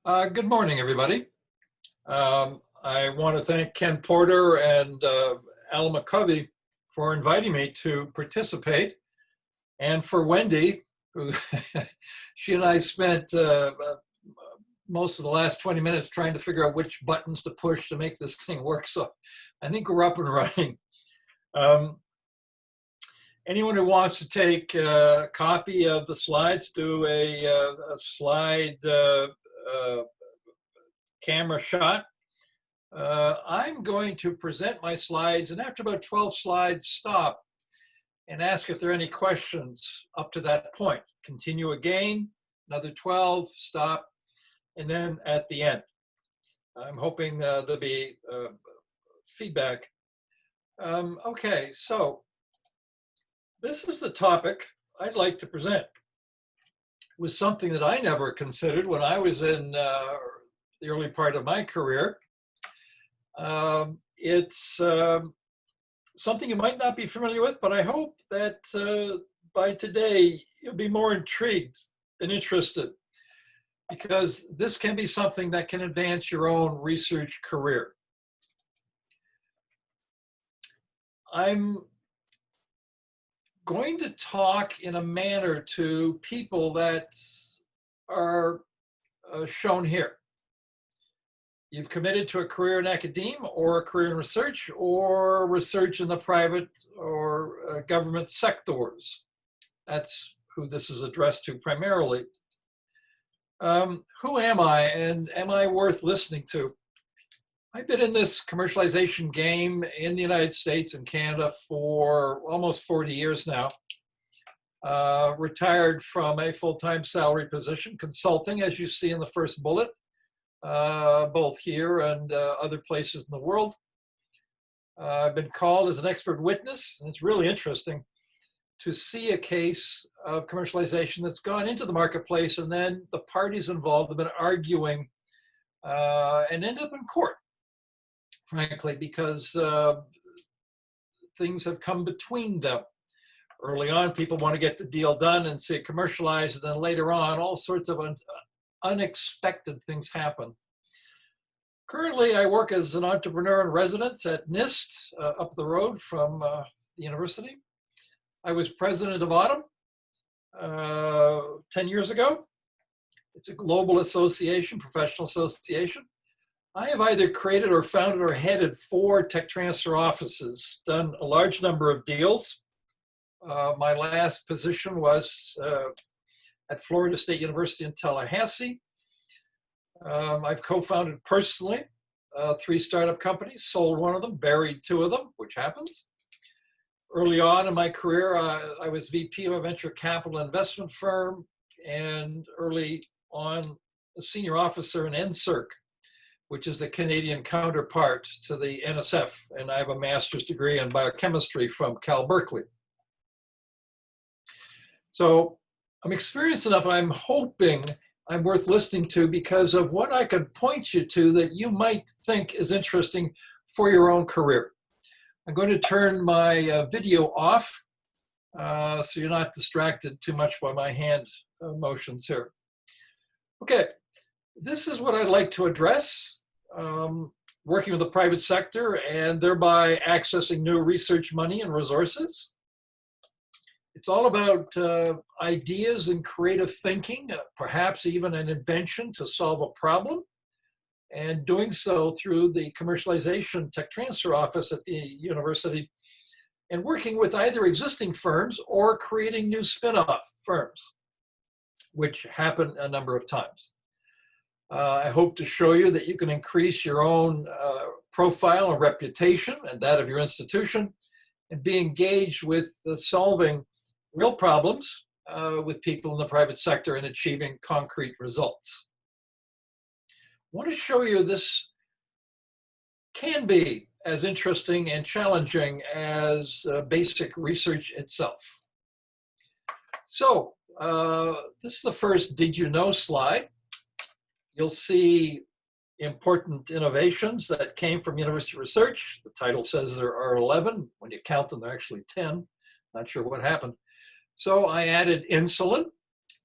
Good morning, everybody. I want to thank Ken Porter and Alan McCovey for inviting me to participate, and for Wendy, who she and I spent most of the last 20 minutes trying to figure out which buttons to push to make this thing work. So I think we're up and running. Anyone who wants to take a copy of the slides, do a slide camera shot. I'm going to present my slides, and after about 12 slides, stop and ask if there are any questions up to that point. Continue again, another 12, stop, and then at the end. I'm hoping there'll be feedback. Okay, so this is the topic I'd like to present. It was something that I never considered when I was in the early part of my career. It's something you might not be familiar with, but I hope that by today you'll be more intrigued and interested, because this can be something that can advance your own research career. I'm going to talk in a manner to people that are shown here. You've committed to a career in academia or a career in research or research in the private or government sectors. That's who this is addressed to primarily. Who am I, and am I worth listening to? I've been in this commercialization game in the United States and Canada for almost 40 years now. Retired from a full-time salary position, consulting, as you see in the first bullet, both here and other places in the world. I've been called as an expert witness, and it's really interesting to see a case of commercialization that's gone into the marketplace, and then the parties involved have been arguing and end up in court, frankly, because things have come between them. Early on, people want to get the deal done and see it commercialized, and then later on, all sorts of unexpected things happen. Currently, I work as an entrepreneur in residence at NIST, up the road from the university. I was president of Autumn 10 years ago. It's a global association, professional association. I have either created or founded or headed 4 tech transfer offices, done a large number of deals. My last position was at Florida State University in Tallahassee. I've co-founded personally 3 startup companies, sold one of them, buried 2 of them, which happens. Early on in my career, I was VP of a venture capital investment firm, and early on a senior officer in NSERC, which is the Canadian counterpart to the NSF, and I have a master's degree in biochemistry from Cal Berkeley. So I'm experienced enough, I'm hoping I'm worth listening to because of what I could point you to that you might think is interesting for your own career. I'm going to turn my video off so you're not distracted too much by my hand motions here. Okay, this is what I'd like to address. Working with the private sector and thereby accessing new research money and resources. It's all about ideas and creative thinking, perhaps even an invention to solve a problem, and doing so through the Commercialization Tech Transfer Office at the university, and working with either existing firms or creating new spinoff firms, which happen a number of times. I hope to show you that you can increase your own profile and reputation and that of your institution, and be engaged with the solving real problems with people in the private sector and achieving concrete results. I want to show you this can be as interesting and challenging as basic research itself. So this is the first Did You Know slide. You'll see important innovations that came from university research. The title says there are 11. When you count them, there are actually 10. Not sure what happened. So I added insulin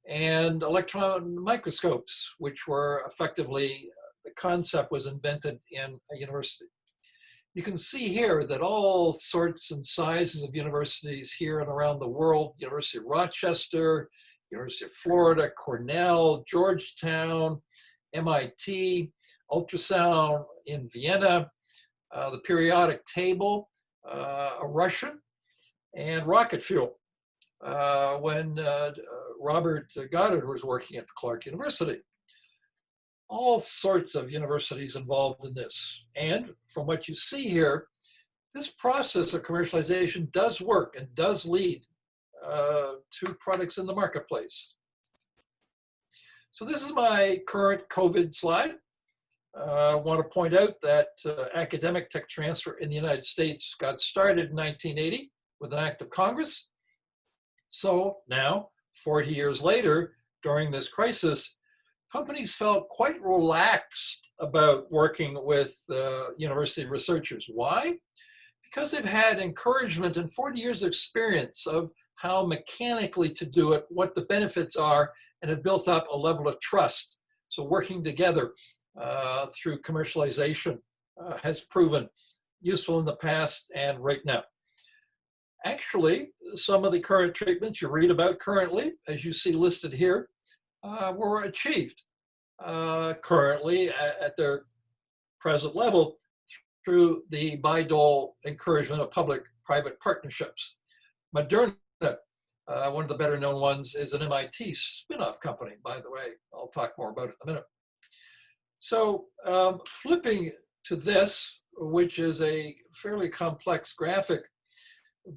and electron microscopes, which were effectively, the concept was invented in a university. You can see here that all sorts and sizes of universities here and around the world, University of Rochester, University of Florida, Cornell, Georgetown, MIT, ultrasound in Vienna, the periodic table, a Russian, and rocket fuel when Robert Goddard was working at Clark University. All sorts of universities involved in this. And from what you see here, this process of commercialization does work and does lead to products in the marketplace. So this is my current COVID slide. I want to point out that academic tech transfer in the United States got started in 1980 with an act of Congress. So now, 40 years later, during this crisis, companies felt quite relaxed about working with university researchers. Why? Because they've had encouragement and 40 years of experience of how mechanically to do it, what the benefits are, and have built up a level of trust. So working together through commercialization has proven useful in the past and right now. Actually, some of the current treatments you read about currently, as you see listed here, were achieved currently at their present level through the Bayh-Dole encouragement of public-private partnerships. Moderna, one of the better known ones, is an MIT spinoff company, by the way. I'll talk more about it in a minute. So flipping to this, which is a fairly complex graphic,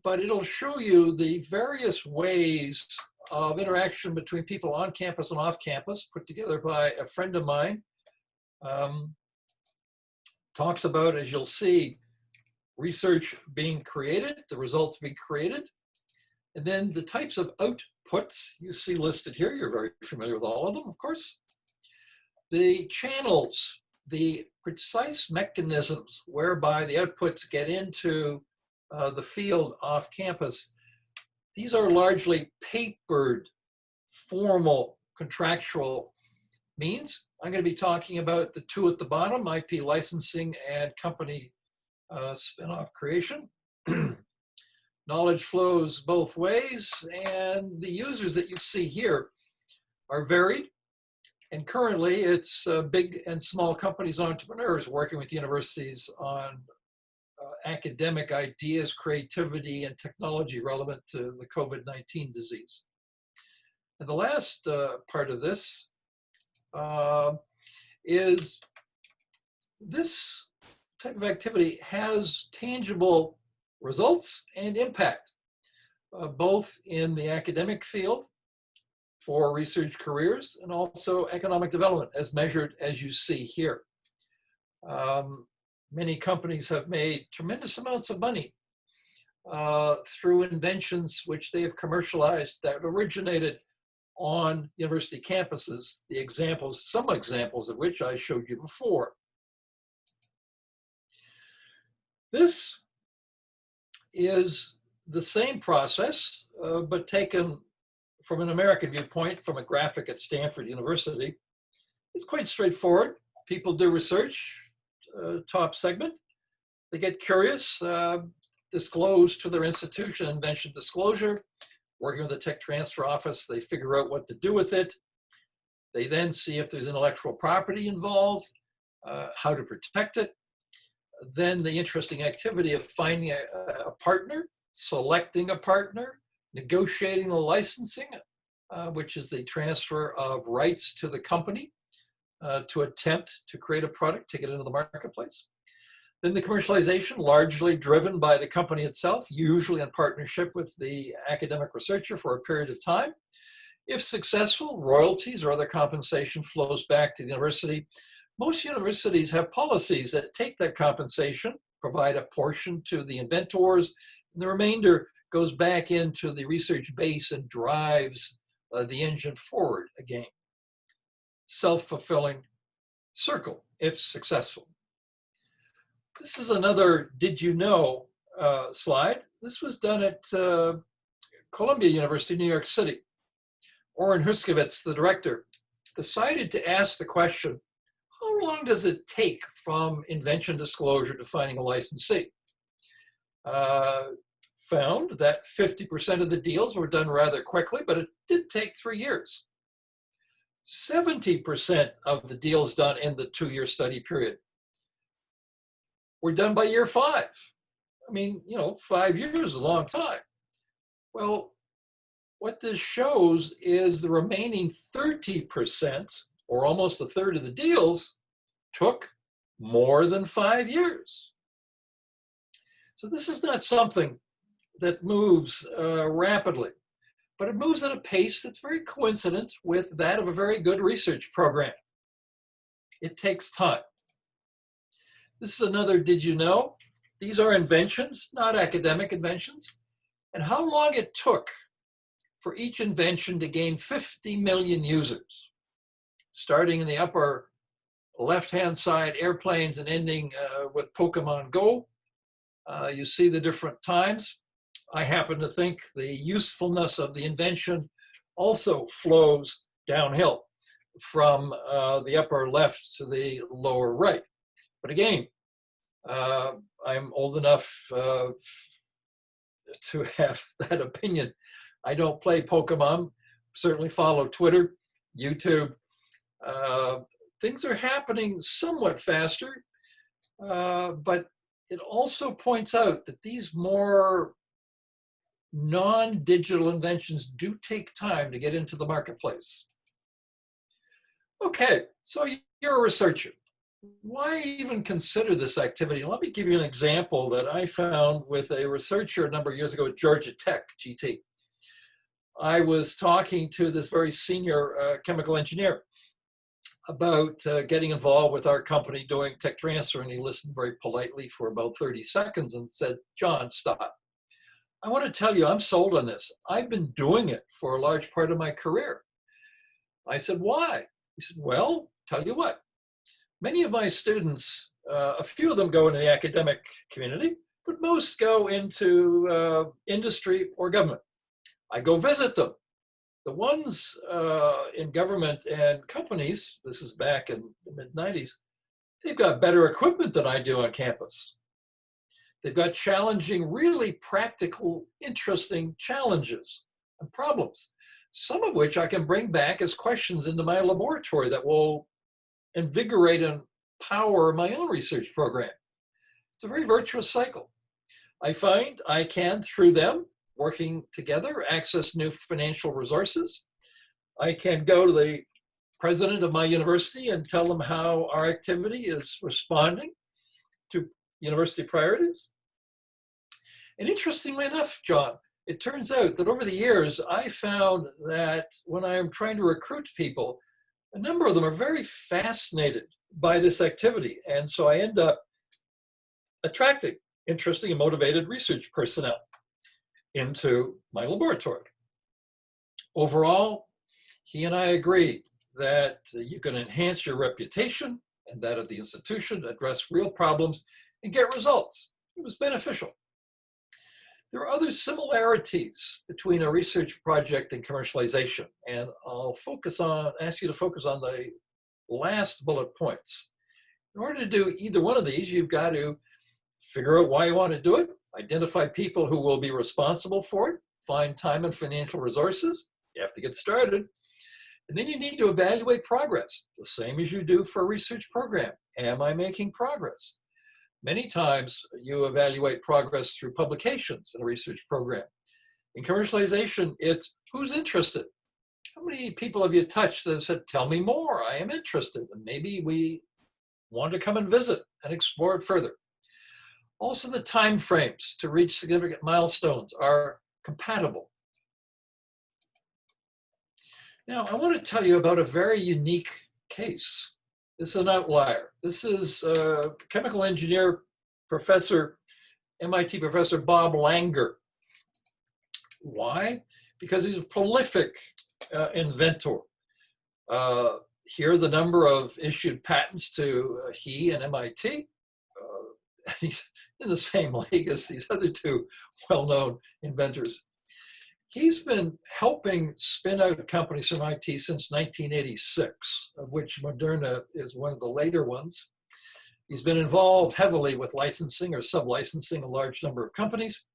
but it'll show you the various ways of interaction between people on campus and off campus, put together by a friend of mine. Talks about, as you'll see, research being created, the results being created, and then the types of outputs you see listed here. You're very familiar with all of them, of course. The channels, the precise mechanisms whereby the outputs get into the field off campus, these are largely papered, formal, contractual means. I'm going to be talking about the two at the bottom, IP licensing and company spin-off creation. Knowledge flows both ways, and the users that you see here are varied. And currently, it's big and small companies, entrepreneurs working with universities on academic ideas, creativity, and technology relevant to the COVID-19 disease. And the last part of this is this type of activity has tangible results and impact, both in the academic field for research careers and also economic development as measured as you see here. Many companies have made tremendous amounts of money through inventions which they have commercialized that originated on university campuses, some examples of which I showed you before. This is the same process, but taken from an American viewpoint, from a graphic at Stanford University. It's quite straightforward. People do research, top segment. They get curious, disclose to their institution invention disclosure. Working with the tech transfer office, they figure out what to do with it. They then see if there's intellectual property involved, how to protect it. Then the interesting activity of finding a partner, selecting a partner, negotiating the licensing, which is the transfer of rights to the company to attempt to create a product, take it into the marketplace. Then the commercialization, largely driven by the company itself, usually in partnership with the academic researcher for a period of time. If successful, royalties or other compensation flows back to the university. Most universities have policies that take that compensation, provide a portion to the inventors, and the remainder goes back into the research base and drives the engine forward again. Self-fulfilling circle, if successful. This is another did you know slide. This was done at Columbia University, New York City. Orrin Huskowitz, the director, decided to ask the question, how long does it take from invention disclosure to finding a licensee? Found that 50% of the deals were done rather quickly, but it did take 3 years. 70% of the deals done in the 2-year study period were done by year 5. I mean, 5 years is a long time. Well, what this shows is the remaining 30%, or almost a third of the deals, took more than 5 years. So this is not something that moves rapidly, but it moves at a pace that's very coincident with that of a very good research program. It takes time. This is another did you know? These are inventions, not academic inventions, and how long it took for each invention to gain 50 million users, starting in the upper left-hand side, airplanes, and ending with Pokemon Go. You see the different times. I happen to think the usefulness of the invention also flows downhill from the upper left to the lower right. But again, I'm old enough to have that opinion. I don't play Pokemon, certainly follow Twitter, YouTube. Things are happening somewhat faster, but it also points out that these more non-digital inventions do take time to get into the marketplace. Okay, so you're a researcher. Why even consider this activity? Let me give you an example that I found with a researcher a number of years ago at Georgia Tech, GT. I was talking to this very senior chemical engineer about getting involved with our company doing tech transfer, and he listened very politely for about 30 seconds and said, "John, stop. I want to tell you, I'm sold on this. I've been doing it for a large part of my career." I said, "Why?" He said, "Well, tell you what, many of my students, a few of them go into the academic community, but most go into industry or government. I go visit them. The ones in government and companies, this is back in the mid-90s, they've got better equipment than I do on campus. They've got challenging, really practical, interesting challenges and problems, some of which I can bring back as questions into my laboratory that will invigorate and power my own research program. It's a very virtuous cycle. I find I can, through them, working together, access new financial resources. I can go to the president of my university and tell them how our activity is responding to university priorities. And interestingly enough, John, it turns out that over the years, I found that when I'm trying to recruit people, a number of them are very fascinated by this activity. And so I end up attracting interesting and motivated research personnel into my laboratory. Overall, he and I agreed that you can enhance your reputation and that of the institution, address real problems, and get results. It was beneficial. There are other similarities between a research project and commercialization, and I'll ask you to focus on the last bullet points. In order to do either one of these, you've got to figure out why you want to do it, identify people who will be responsible for it, find time and financial resources. You have to get started. And then you need to evaluate progress, the same as you do for a research program. Am I making progress? Many times you evaluate progress through publications in a research program. In commercialization, it's who's interested. How many people have you touched that have said, "Tell me more, I am interested," and maybe we want to come and visit and explore it further. Also, the time frames to reach significant milestones are compatible. Now, I want to tell you about a very unique case. This is an outlier. This is chemical engineer professor, MIT professor Bob Langer. Why? Because he's a prolific inventor. Here are the number of issued patents to he and MIT. He's in the same league as these other two well-known inventors. He's been helping spin out companies from IT since 1986, of which Moderna is one of the later ones. He's been involved heavily with licensing or sub-licensing a large number of companies.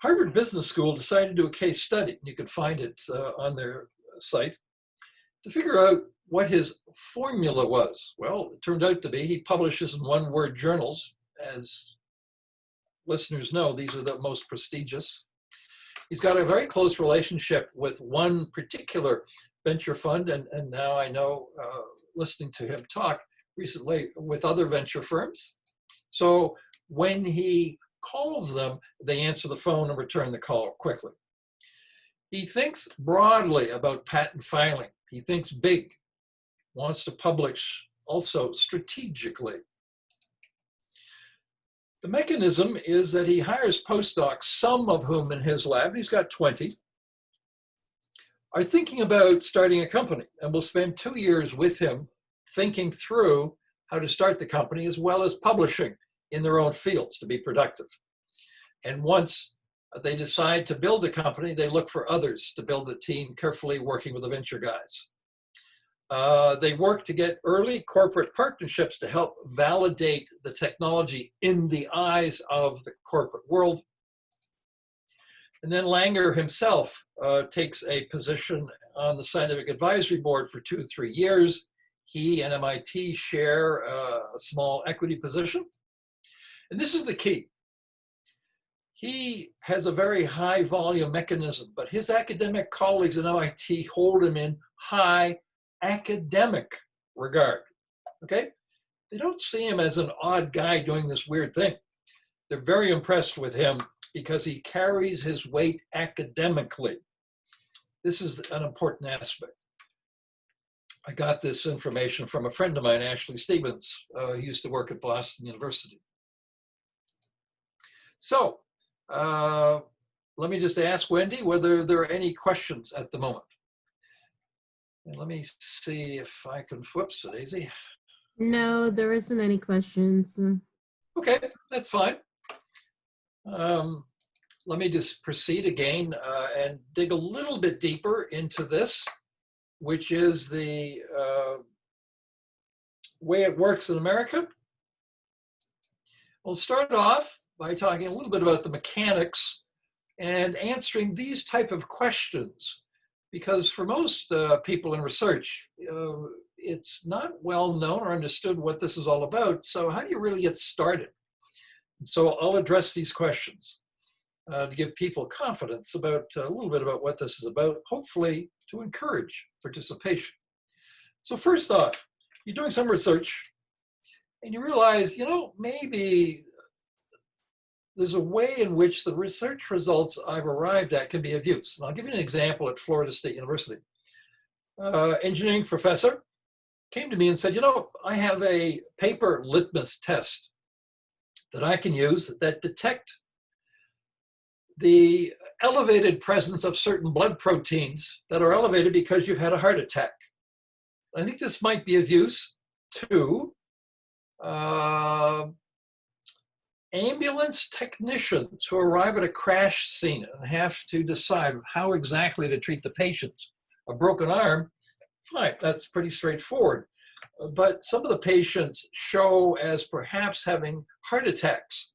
Harvard Business School decided to do a case study, you can find it on their site, to figure out what his formula was. Well, it turned out to be he publishes in one-word journals. As listeners know, these are the most prestigious. He's got a very close relationship with one particular venture fund, and now I know, listening to him talk recently, with other venture firms. So when he calls them, they answer the phone and return the call quickly. He thinks broadly about patent filing. He thinks big, wants to publish also strategically. The mechanism is that he hires postdocs, some of whom in his lab, he's got 20, are thinking about starting a company, and will spend 2 years with him thinking through how to start the company, as well as publishing in their own fields to be productive. And once they decide to build a company, they look for others to build the team, carefully working with the venture guys. They work to get early corporate partnerships to help validate the technology in the eyes of the corporate world. And then Langer himself takes a position on the scientific advisory board for 2 or 3 years. He and MIT share a small equity position. And this is the key. He has a very high volume mechanism, but his academic colleagues at MIT hold him in high academic regard, okay? They don't see him as an odd guy doing this weird thing. They're very impressed with him because he carries his weight academically. This is an important aspect. I got this information from a friend of mine, Ashley Stevens, who used to work at Boston University. So let me just ask Wendy whether there are any questions at the moment. And let me see if I can, whoops, Daisy. No, there isn't any questions. Okay, that's fine. Let me just proceed again and dig a little bit deeper into this, which is the way it works in America. We'll start off by talking a little bit about the mechanics and answering these type of questions, because for most people in research, it's not well known or understood what this is all about. So how do you really get started? So I'll address these questions to give people confidence about a little bit about what this is about, hopefully to encourage participation. So first off, you're doing some research and you realize, maybe there's a way in which the research results I've arrived at can be of use. And I'll give you an example at Florida State University. Engineering professor came to me and said, I have a paper litmus test that I can use that detect the elevated presence of certain blood proteins that are elevated because you've had a heart attack. I think this might be of use to ambulance technicians who arrive at a crash scene and have to decide how exactly to treat the patients. A broken arm, fine, that's pretty straightforward. But some of the patients show as perhaps having heart attacks.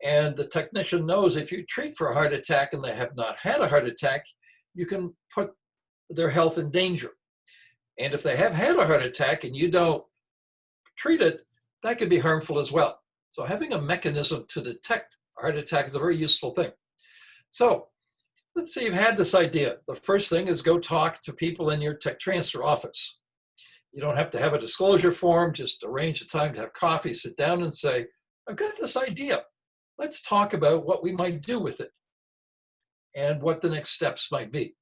And the technician knows if you treat for a heart attack and they have not had a heart attack, you can put their health in danger. And if they have had a heart attack and you don't treat it, that could be harmful as well. So having a mechanism to detect a heart attack is a very useful thing. So let's say you've had this idea. The first thing is go talk to people in your tech transfer office. You don't have to have a disclosure form, just arrange a time to have coffee, sit down and say, I've got this idea. Let's talk about what we might do with it and what the next steps might be.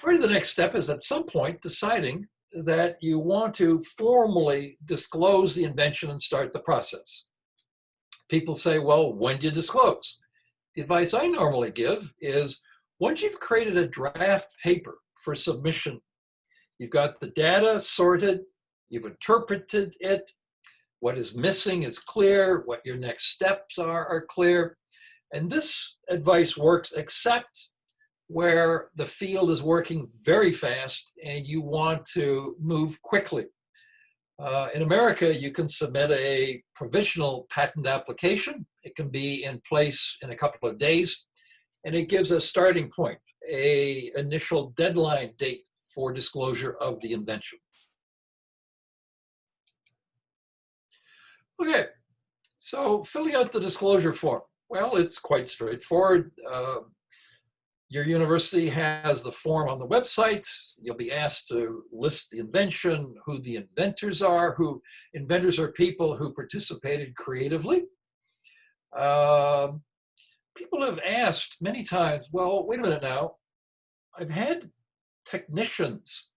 Part of the next step is at some point deciding that you want to formally disclose the invention and start the process. People say, well, when do you disclose? The advice I normally give is once you've created a draft paper for submission, you've got the data sorted, you've interpreted it, what is missing is clear, what your next steps are clear. And this advice works except where the field is working very fast and you want to move quickly. In America, you can submit a provisional patent application. It can be in place in a couple of days, and it gives a starting point, an initial deadline date for disclosure of the invention. Okay, so filling out the disclosure form. Well, it's quite straightforward. Your university has the form on the website. You'll be asked to list the invention, who the inventors are, who inventors are people who participated creatively. People have asked many times, well, wait a minute now, I've had technicians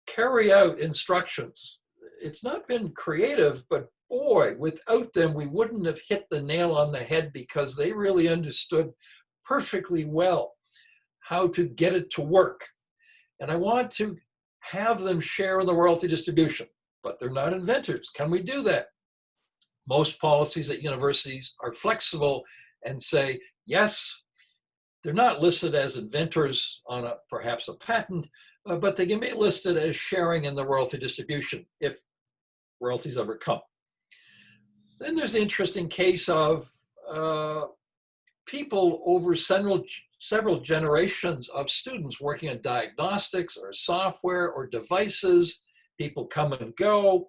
carry out instructions. It's not been creative, but boy, without them, we wouldn't have hit the nail on the head because they really understood perfectly well how to get it to work. And I want to have them share in the royalty distribution, but they're not inventors. Can we do that? Most policies at universities are flexible and say, yes, they're not listed as inventors on perhaps a patent, but they can be listed as sharing in the royalty distribution if royalties ever come. Then there's the interesting case of people over several generations of students working on diagnostics or software or devices. People come and go.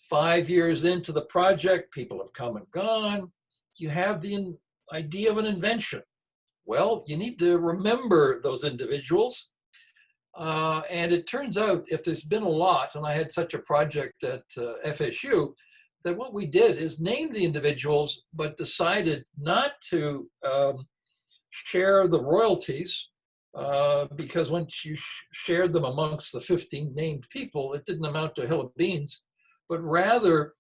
5 years into the project, people have come and gone. You have the idea of an invention. Well, you need to remember those individuals. And it turns out if there's been a lot, and I had such a project at FSU, that what we did is name the individuals, but decided not to share the royalties because once you shared them amongst the 15 named people, it didn't amount to a hill of beans, but rather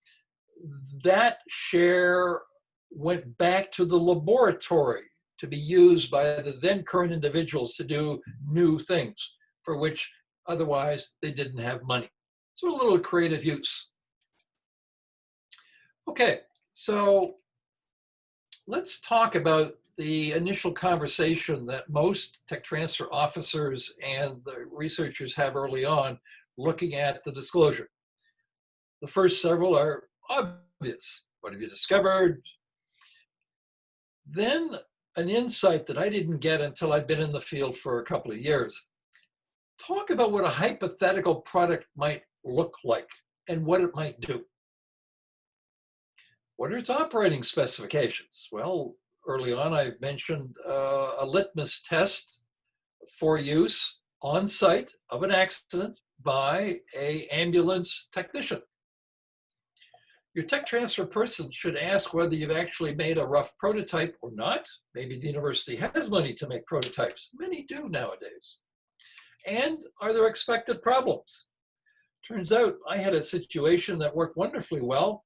that share went back to the laboratory to be used by the then current individuals to do new things for which otherwise they didn't have money. So a little creative use. Okay, so let's talk about the initial conversation that most tech transfer officers and the researchers have early on looking at the disclosure. The first several are obvious. What have you discovered? Then an insight that I didn't get until I'd been in the field for a couple of years. Talk about what a hypothetical product might look like and what it might do. What are its operating specifications? Well, early on I mentioned a litmus test for use on site of an accident by an ambulance technician. Your tech transfer person should ask whether you've actually made a rough prototype or not. Maybe the university has money to make prototypes. Many do nowadays. And are there expected problems? Turns out I had a situation that worked wonderfully well,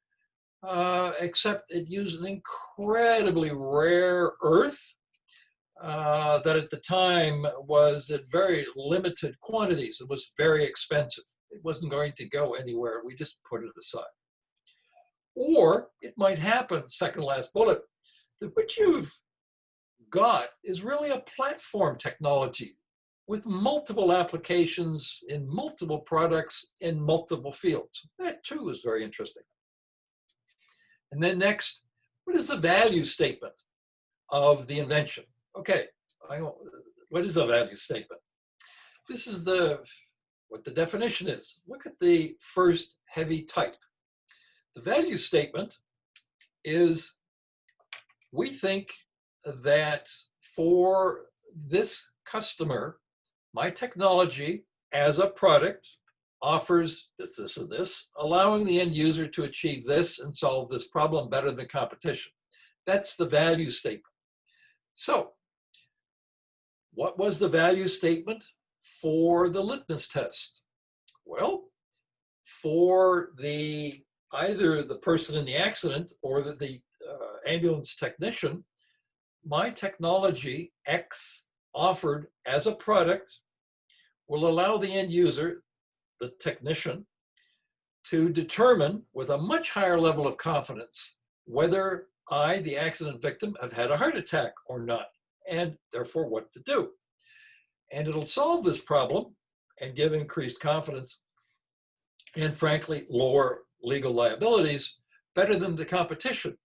except it used an incredibly rare earth that at the time was at very limited quantities. It was very expensive. It wasn't going to go anywhere. We just put it aside. Or it might happen, second last bullet, that what you've got is really a platform technology with multiple applications in multiple products in multiple fields. That too is very interesting. And then next, what is the value statement of the invention? Okay, what is a value statement? This is what the definition is. Look at the first heavy type. The value statement is, we think that for this customer, my technology as a product offers this, this, and this, allowing the end user to achieve this and solve this problem better than competition. That's the value statement. So, what was the value statement for the litmus test? Well, for either the person in the accident or the ambulance technician, my technology X offered as a product will allow the end user, the technician, to determine with a much higher level of confidence whether I, the accident victim, have had a heart attack or not, and therefore what to do. And it'll solve this problem and give increased confidence and, frankly, lower legal liabilities better than the competition.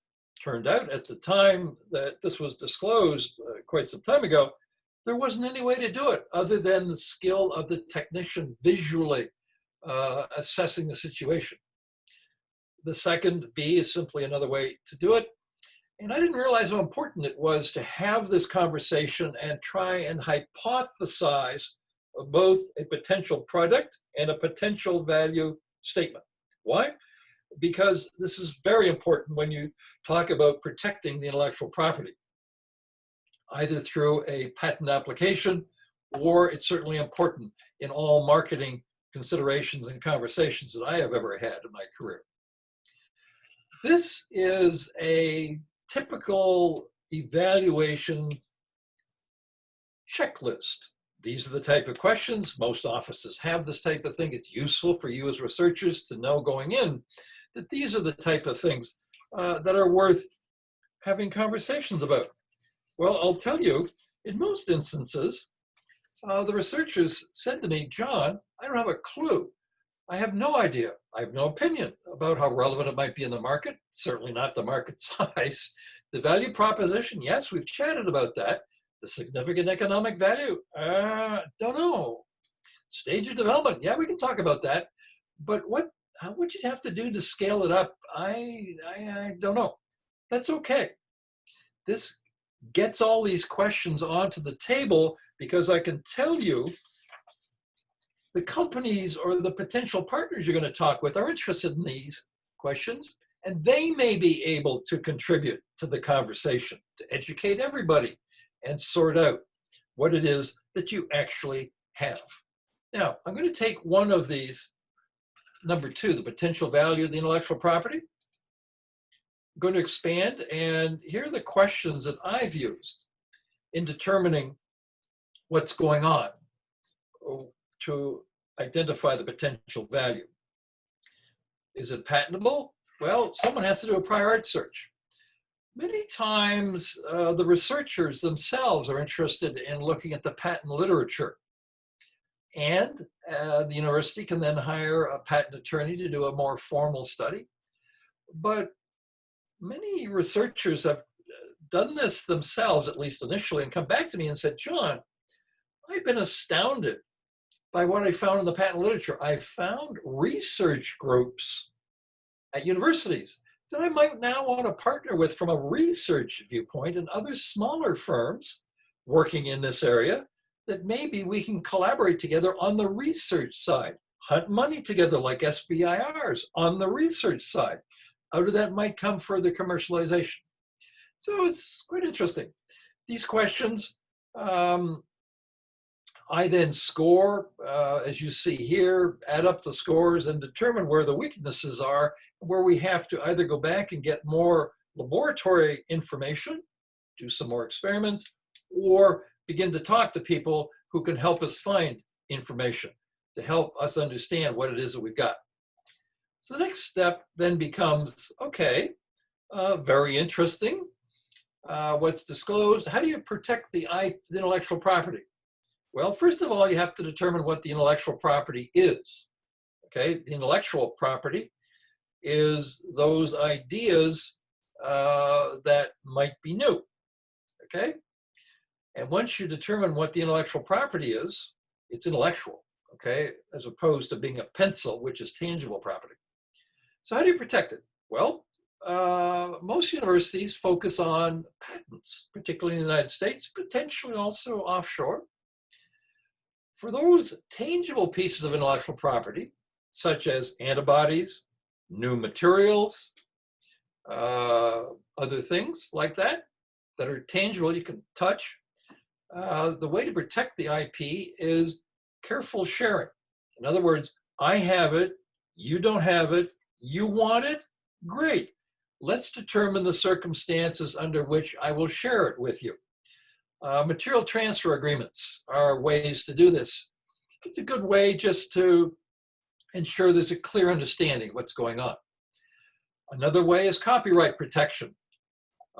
Turned out at the time that this was disclosed quite some time ago, there wasn't any way to do it other than the skill of the technician visually assessing the situation. The second B is simply another way to do it. And I didn't realize how important it was to have this conversation and try and hypothesize both a potential product and a potential value statement. Why? Because this is very important when you talk about protecting the intellectual property, either through a patent application, or it's certainly important in all marketing considerations and conversations that I have ever had in my career. This is a typical evaluation checklist. These are the type of questions. Most offices have this type of thing. It's useful for you as researchers to know going in that these are the type of things that are worth having conversations about. Well, I'll tell you, in most instances, the researchers said to me, John, I don't have a clue. I have no idea. I have no opinion about how relevant it might be in the market, certainly not the market size. The value proposition, yes, we've chatted about that. The significant economic value, don't know. Stage of development, yeah, we can talk about that. But what would you have to do to scale it up? I don't know. That's okay. This gets all these questions onto the table because I can tell you the companies or the potential partners you're going to talk with are interested in these questions, and they may be able to contribute to the conversation, to educate everybody and sort out what it is that you actually have. Now, I'm going to take one of these, number 2, the potential value of the intellectual property. I'm going to expand, and here are the questions that I've used in determining what's going on to identify the potential value. Is it patentable? Well, someone has to do a prior art search. Many times, the researchers themselves are interested in looking at the patent literature. And the university can then hire a patent attorney to do a more formal study. But many researchers have done this themselves, at least initially, and come back to me and said, John, I've been astounded by what I found in the patent literature. I found research groups at universities that I might now want to partner with from a research viewpoint, and other smaller firms working in this area that maybe we can collaborate together on the research side, hunt money together like SBIRs on the research side. Out of that might come further commercialization. So it's quite interesting. These questions, I then score, as you see here, add up the scores and determine where the weaknesses are, where we have to either go back and get more laboratory information, do some more experiments, or begin to talk to people who can help us find information to help us understand what it is that we've got. So the next step then becomes, okay, very interesting. What's disclosed? How do you protect the intellectual property? Well, first of all, you have to determine what the intellectual property is. Okay, the intellectual property is those ideas that might be new. Okay, and once you determine what the intellectual property is, it's intellectual. Okay, as opposed to being a pencil, which is tangible property. So how do you protect it? Well, most universities focus on patents, particularly in the United States, potentially also offshore. For those tangible pieces of intellectual property, such as antibodies, new materials, other things like that, that are tangible, you can touch, the way to protect the IP is careful sharing. In other words, I have it, you don't have it, you want it, great. Let's determine the circumstances under which I will share it with you. Material transfer agreements are ways to do this. It's a good way just to ensure there's a clear understanding of what's going on. Another way is copyright protection.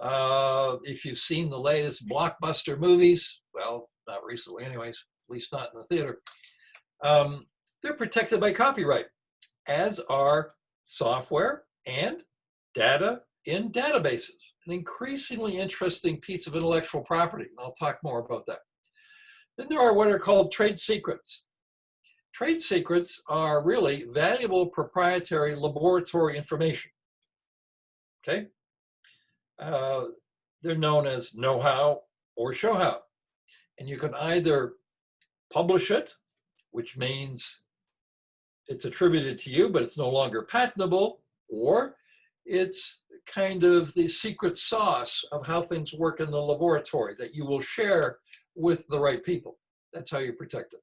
If you've seen the latest blockbuster movies, well, not recently anyways, least not in the theater. They're protected by copyright, as are software and data in databases, an increasingly interesting piece of intellectual property. I'll talk more about that. Then there are what are called trade secrets. Trade secrets are really valuable proprietary laboratory information. Okay? They're known as know-how or show-how. And you can either publish it, which means it's attributed to you, but it's no longer patentable, or it's kind of the secret sauce of how things work in the laboratory that you will share with the right people. That's how you protect it.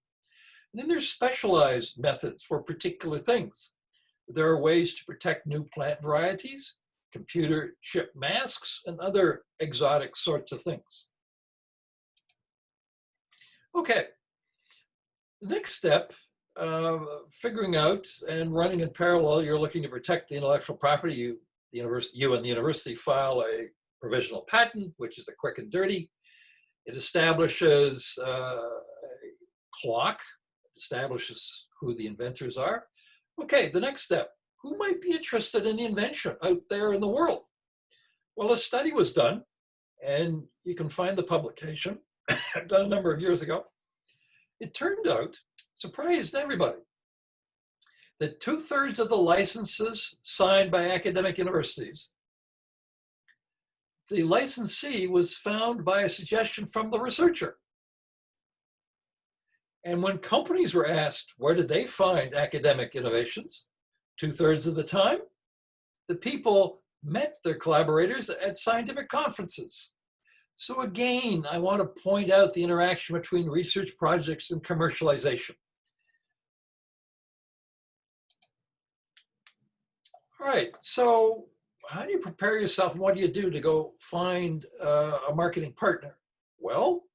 And then there's specialized methods for particular things. There are ways to protect new plant varieties, computer chip masks, and other exotic sorts of things. Okay, the next step, figuring out and running in parallel, you're looking to protect the intellectual property. You and the university file a provisional patent, which is a quick and dirty. It establishes a clock, establishes who the inventors are. Okay, the next step, who might be interested in the invention out there in the world? Well, a study was done, and you can find the publication, done a number of years ago. It turned out, surprised everybody, that 2/3 of the licenses signed by academic universities, the licensee was found by a suggestion from the researcher. And when companies were asked where did they find academic innovations, 2/3 of the time, the people met their collaborators at scientific conferences. So again, I want to point out the interaction between research projects and commercialization. All right, so how do you prepare yourself and what do you do to go find a marketing partner? Well,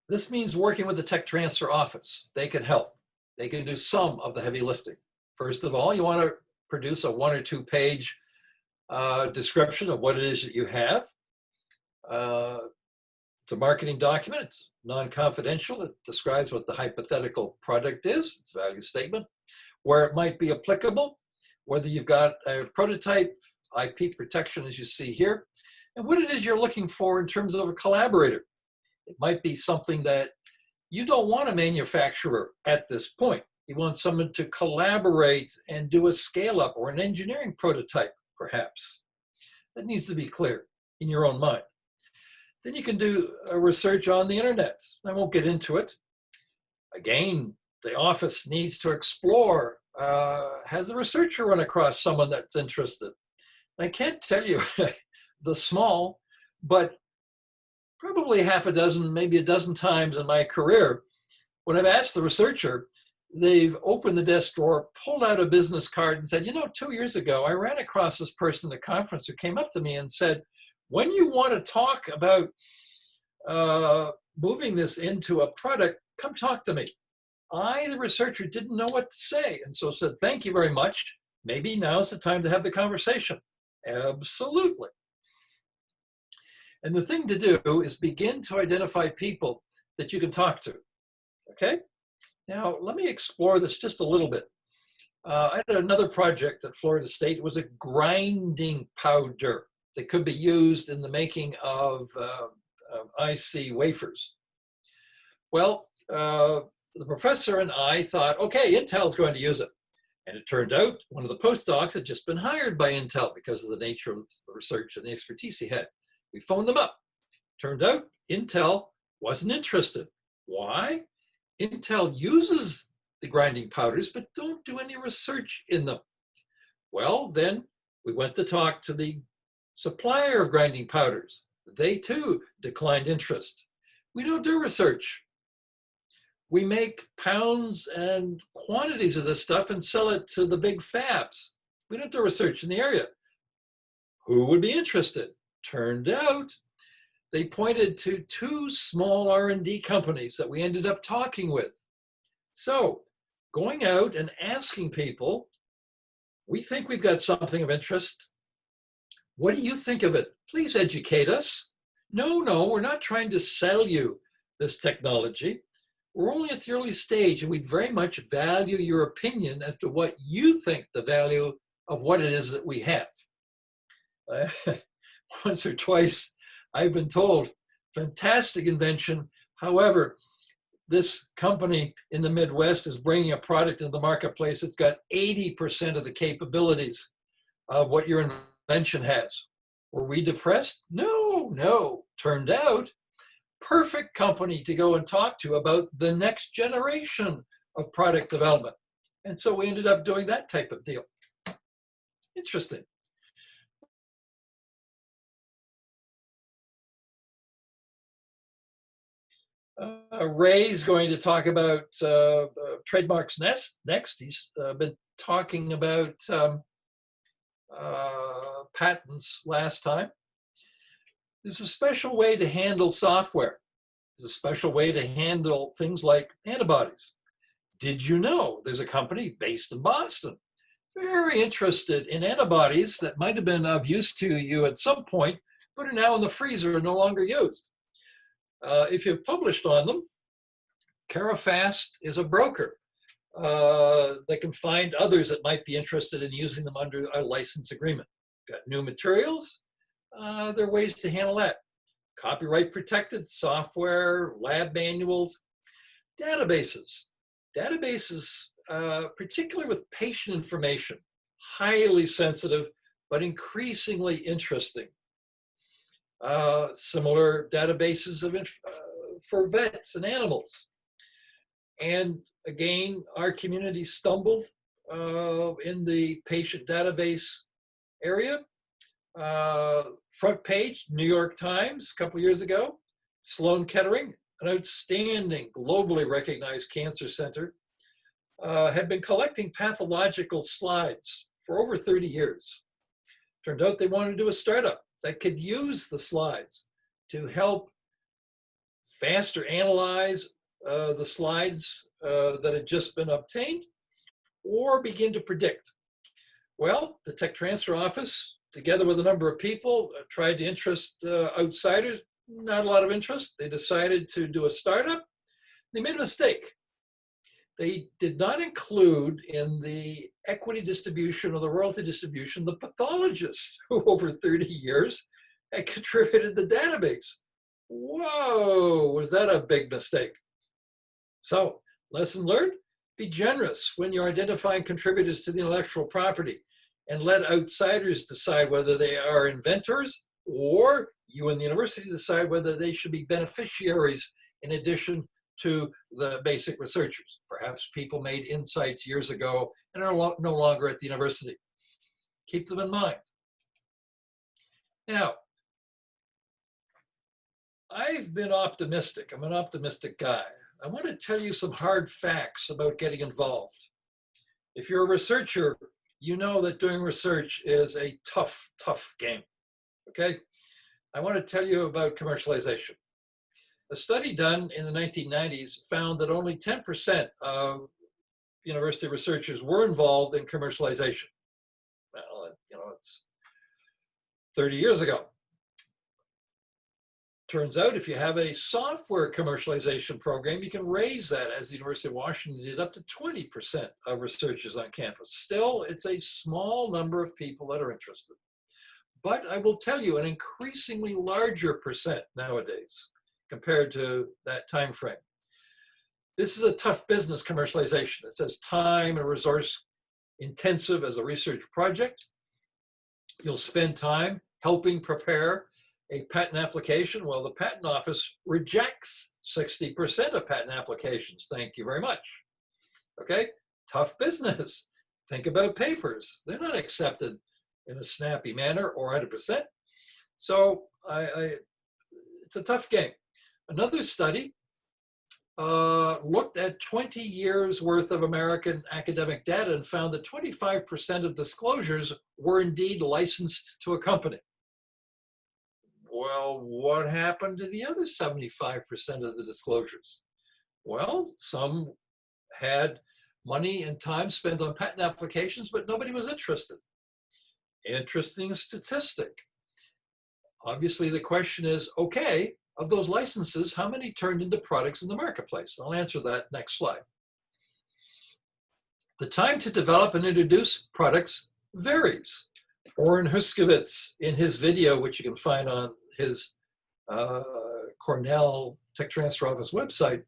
this means working with the tech transfer office. They can help. They can do some of the heavy lifting. First of all, you want to produce a 1 or 2 page description of what it is that you have. It's a marketing document. It's non-confidential. It describes what the hypothetical product is, its value statement, where it might be applicable, whether you've got a prototype, IP protection as you see here, and what it is you're looking for in terms of a collaborator. It might be something that you don't want a manufacturer at this point. You want someone to collaborate and do a scale-up or an engineering prototype, perhaps. That needs to be clear in your own mind. Then you can do a research on the internet. I won't get into it. Again, the office needs to explore, has the researcher run across someone that's interested? I can't tell you the small, but probably half a dozen, maybe a dozen times in my career, when I've asked the researcher, they've opened the desk drawer, pulled out a business card and said, 2 years ago, I ran across this person at a conference who came up to me and said, when you want to talk about moving this into a product, come talk to me. I, the researcher, didn't know what to say. And so said, thank you very much. Maybe now's the time to have the conversation. Absolutely. And the thing to do is begin to identify people that you can talk to. Okay? Now, let me explore this just a little bit. I had another project at Florida State. It was a grinding powder that could be used in the making of IC wafers. Well, the professor and I thought, okay, Intel's going to use it. And it turned out one of the postdocs had just been hired by Intel because of the nature of the research and the expertise he had. We phoned them up. Turned out Intel wasn't interested. Why? Intel uses the grinding powders, but don't do any research in them. Well, then we went to talk to the supplier of grinding powders. They too declined interest. We don't do research. We make pounds and quantities of this stuff and sell it to the big fabs. We don't do research in the area. Who would be interested? Turned out they pointed to 2 small R&D companies that we ended up talking with. So going out and asking people, we think we've got something of interest. What do you think of it? Please educate us. No, we're not trying to sell you this technology. We're only at the early stage, and we'd very much value your opinion as to what you think the value of what it is that we have. Once or twice, I've been told, fantastic invention. However, this company in the Midwest is bringing a product into the marketplace that's got 80% of the capabilities of what your invention has. Were we depressed? No, no. Turned out, perfect company to go and talk to about the next generation of product development. And so we ended up doing that type of deal. Interesting. Ray's going to talk about trademarks next. He's been talking about patents last time. There's a special way to handle software. There's a special way to handle things like antibodies. Did you know there's a company based in Boston very interested in antibodies that might have been of use to you at some point, but are now in the freezer and no longer used? If you've published on them, Carafast is a broker. They can find others that might be interested in using them under a license agreement. Got new materials? There are ways to handle that. Copyright protected software, lab manuals, databases. Databases, particularly with patient information, highly sensitive, but increasingly interesting. Similar databases for vets and animals. And again, our community stumbled in the patient database area. Front page, New York Times, a couple of years ago. Sloan Kettering, an outstanding, globally recognized cancer center, had been collecting pathological slides for over 30 years. Turned out they wanted to do a startup that could use the slides to help faster analyze the slides that had just been obtained or begin to predict. Well, the tech transfer office, together with a number of people, tried to interest outsiders. Not a lot of interest. They decided to do a startup. They made a mistake. They did not include in the equity distribution or the royalty distribution the pathologists who over 30 years had contributed the database. Whoa, was that a big mistake? So, lesson learned, be generous when you're identifying contributors to the intellectual property and let outsiders decide whether they are inventors, or you and the university decide whether they should be beneficiaries in addition to the basic researchers. Perhaps people made insights years ago and are no longer at the university. Keep them in mind. Now, I've been optimistic. I'm an optimistic guy. I want to tell you some hard facts about getting involved. If you're a researcher, you know that doing research is a tough, tough game, okay? I want to tell you about commercialization. A study done in the 1990s found that only 10% of university researchers were involved in commercialization. Well, you know, it's 30 years ago. Turns out if you have a software commercialization program, you can raise that, as the University of Washington did, up to 20% of researchers on campus. Still, it's a small number of people that are interested. But I will tell you, an increasingly larger percent nowadays compared to that time frame. This is a tough business, commercialization. It says time and resource intensive as a research project. You'll spend time helping prepare a patent application. Well, the patent office rejects 60% of patent applications. Thank you very much. Okay, tough business. Think about papers. They're not accepted in a snappy manner or 100%. So it's a tough game. Another study looked at 20 years worth of American academic data and found that 25% of disclosures were indeed licensed to a company. Well, what happened to the other 75% of the disclosures? Well, some had money and time spent on patent applications, but nobody was interested. Interesting statistic. Obviously, the question is, okay, Of those licenses, how many turned into products in the marketplace? I'll answer that next slide. The time to develop and introduce products varies. Oren Huskowitz, in his video, which you can find on his Cornell Tech Transfer Office website,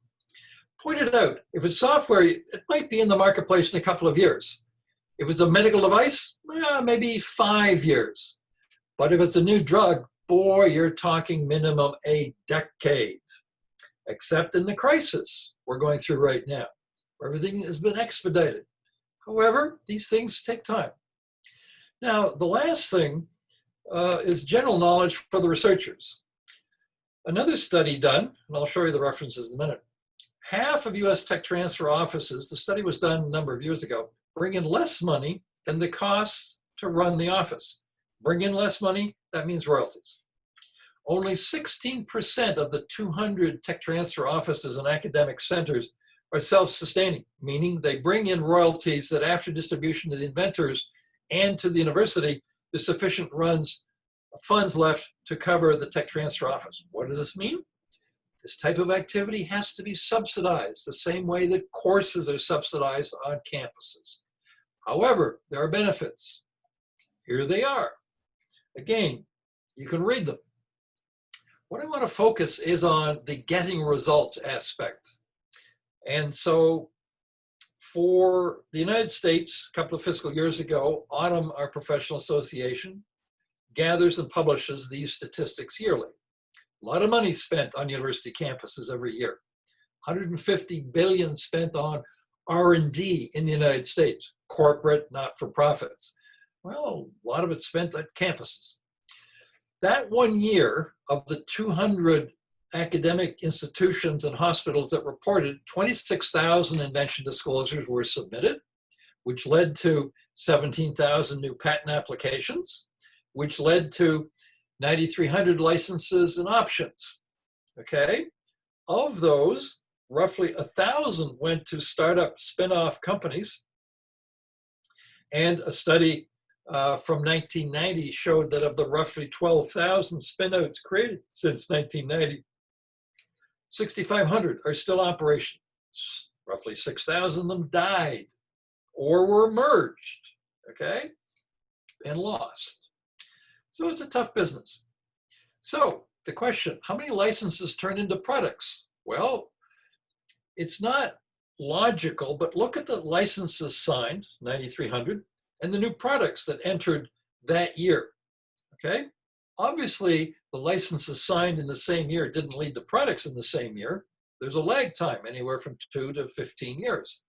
pointed out, if it's software, it might be in the marketplace in a couple of years. If it's a medical device, maybe 5 years. But if it's a new drug, boy, you're talking minimum a decade, except in the crisis we're going through right now, where everything has been expedited. However, these things take time. Now, the last thing is general knowledge for the researchers. Another study done, and I'll show you the references in a minute, half of US tech transfer offices, the study was done a number of years ago, bring in less money than the costs to run the office. Bring in less money, that means royalties. Only 16% of the 200 tech transfer offices and academic centers are self-sustaining, meaning they bring in royalties that after distribution to the inventors and to the university, there's sufficient funds left to cover the tech transfer office. What does this mean? This type of activity has to be subsidized the same way that courses are subsidized on campuses. However, there are benefits. Here they are. Again, you can read them. What I want to focus is on the getting results aspect. And so for the United States, a couple of fiscal years ago, Autumn, our professional association, gathers and publishes these statistics yearly. A lot of money spent on university campuses every year. 150 billion spent on R&D in the United States, corporate, not-for-profits. Well, a lot of it spent at campuses. That 1 year of the 200 academic institutions and hospitals that reported, 26,000 invention disclosures were submitted, which led to 17,000 new patent applications, which led to 9,300 licenses and options, okay? Of those, roughly 1,000 went to startup spinoff companies, and a study from 1990 showed that of the roughly 12,000 spinouts created since 1990, 6,500 are still operational. Roughly 6,000 of them died or were merged, okay, and lost. So it's a tough business. So the question, how many licenses turn into products? Well, it's not logical, but look at the licenses signed, 9,300, and the new products that entered that year, okay? Obviously, the licenses signed in the same year didn't lead to products in the same year. There's a lag time, anywhere from 2 to 15 years.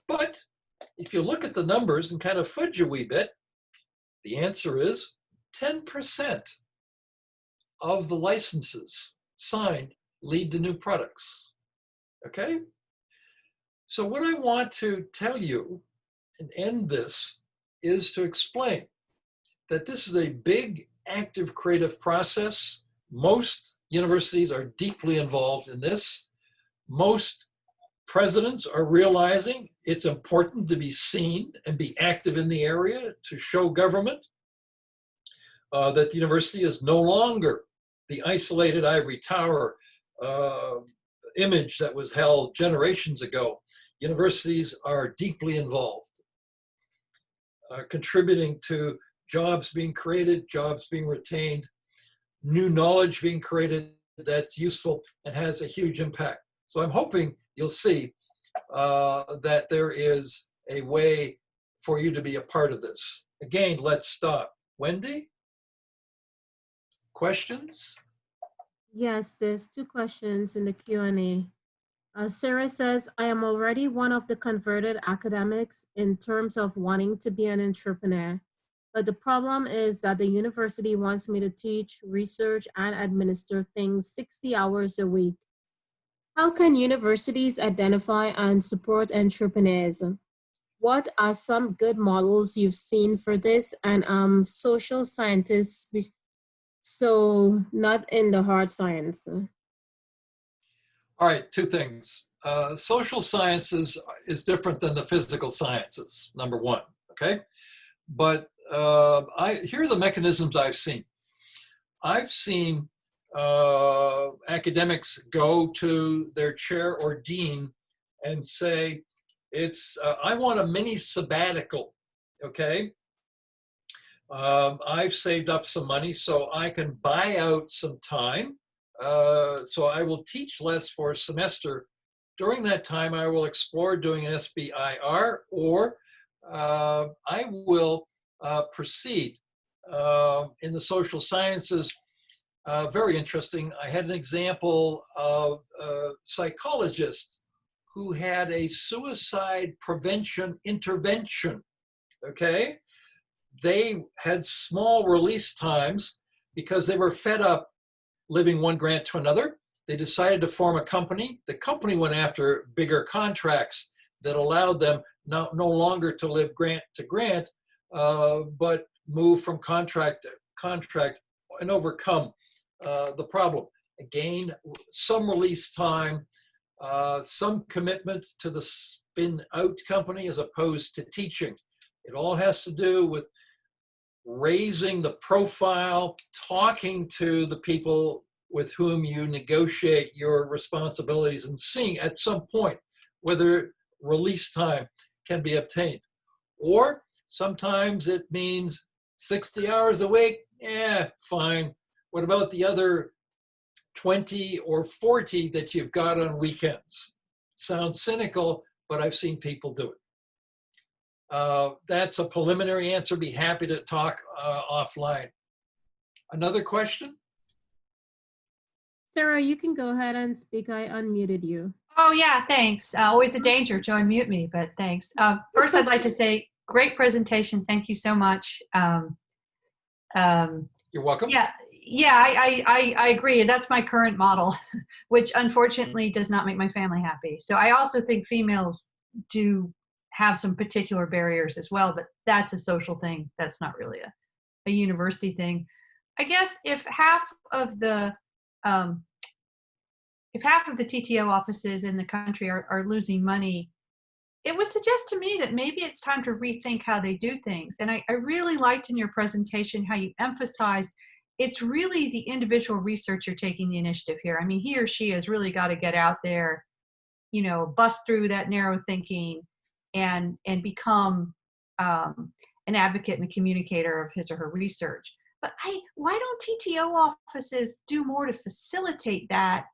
But if you look at the numbers and kind of fudge a wee bit, the answer is 10% of the licenses signed lead to new products, okay? So what I want to tell you and end this is to explain that this is a big, active, creative process. Most universities are deeply involved in this. Most presidents are realizing it's important to be seen and be active in the area to show government that the university is no longer the isolated ivory tower image that was held generations ago. Universities are deeply involved, contributing to jobs being created, jobs being retained, new knowledge being created that's useful and has a huge impact. So I'm hoping you'll see that there is a way for you to be a part of this. Again, let's stop. Wendy? Questions? Yes, there's 2 questions in the Q&A. Sarah says, I am already one of the converted academics in terms of wanting to be an entrepreneur. But the problem is that the university wants me to teach, research, and administer things 60 hours a week. How can universities identify and support entrepreneurs? What are some good models you've seen for this? And social scientists, so not in the hard science. All right, 2 things. Social sciences is different than the physical sciences, number 1, okay? But here are the mechanisms I've seen. I've seen academics go to their chair or dean and say, I want a mini sabbatical, okay? I've saved up some money so I can buy out some time. So I will teach less for a semester. During that time, I will explore doing an SBIR, or I will proceed in the social sciences. Very interesting. I had an example of a psychologist who had a suicide prevention intervention, okay? They had small release times because they were fed up living one grant to another. They decided to form a company. The company went after bigger contracts that allowed them no longer to live grant to grant, but move from contract to contract and overcome the problem. Again, some release time, some commitment to the spin out company as opposed to teaching. It all has to do with raising the profile, talking to the people with whom you negotiate your responsibilities, and seeing at some point whether release time can be obtained. Or sometimes it means 60 hours a week, fine. What about the other 20 or 40 that you've got on weekends? Sounds cynical, but I've seen people do it. That's a preliminary answer. Be happy to talk offline. Another question? Sarah, you can go ahead and speak. I unmuted you. Oh, yeah, thanks. Always a danger to unmute me, but thanks. First, I'd like to say, great presentation. Thank you so much. You're welcome. Yeah, I agree. That's my current model, which unfortunately does not make my family happy. So I also think females do have some particular barriers as well, but that's a social thing. That's not really a university thing. I guess if half of the TTO offices in the country are losing money, it would suggest to me that maybe it's time to rethink how they do things. And I really liked in your presentation how you emphasized it's really the individual researcher taking the initiative here. I mean, he or she has really got to get out there, bust through that narrow thinking and become an advocate and a communicator of his or her research. But why don't TTO offices do more to facilitate that?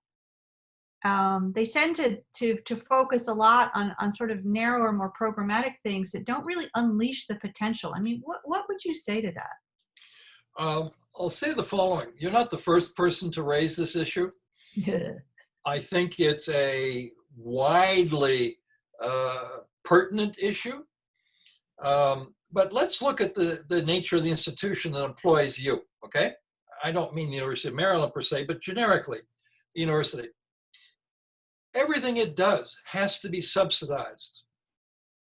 They tend to focus a lot on sort of narrower, more programmatic things that don't really unleash the potential. I mean, what would you say to that? I'll say the following. You're not the first person to raise this issue. I think it's a widely pertinent issue. But let's look at the nature of the institution that employs you, okay? I don't mean the University of Maryland per se, but generically, the university. Everything it does has to be subsidized.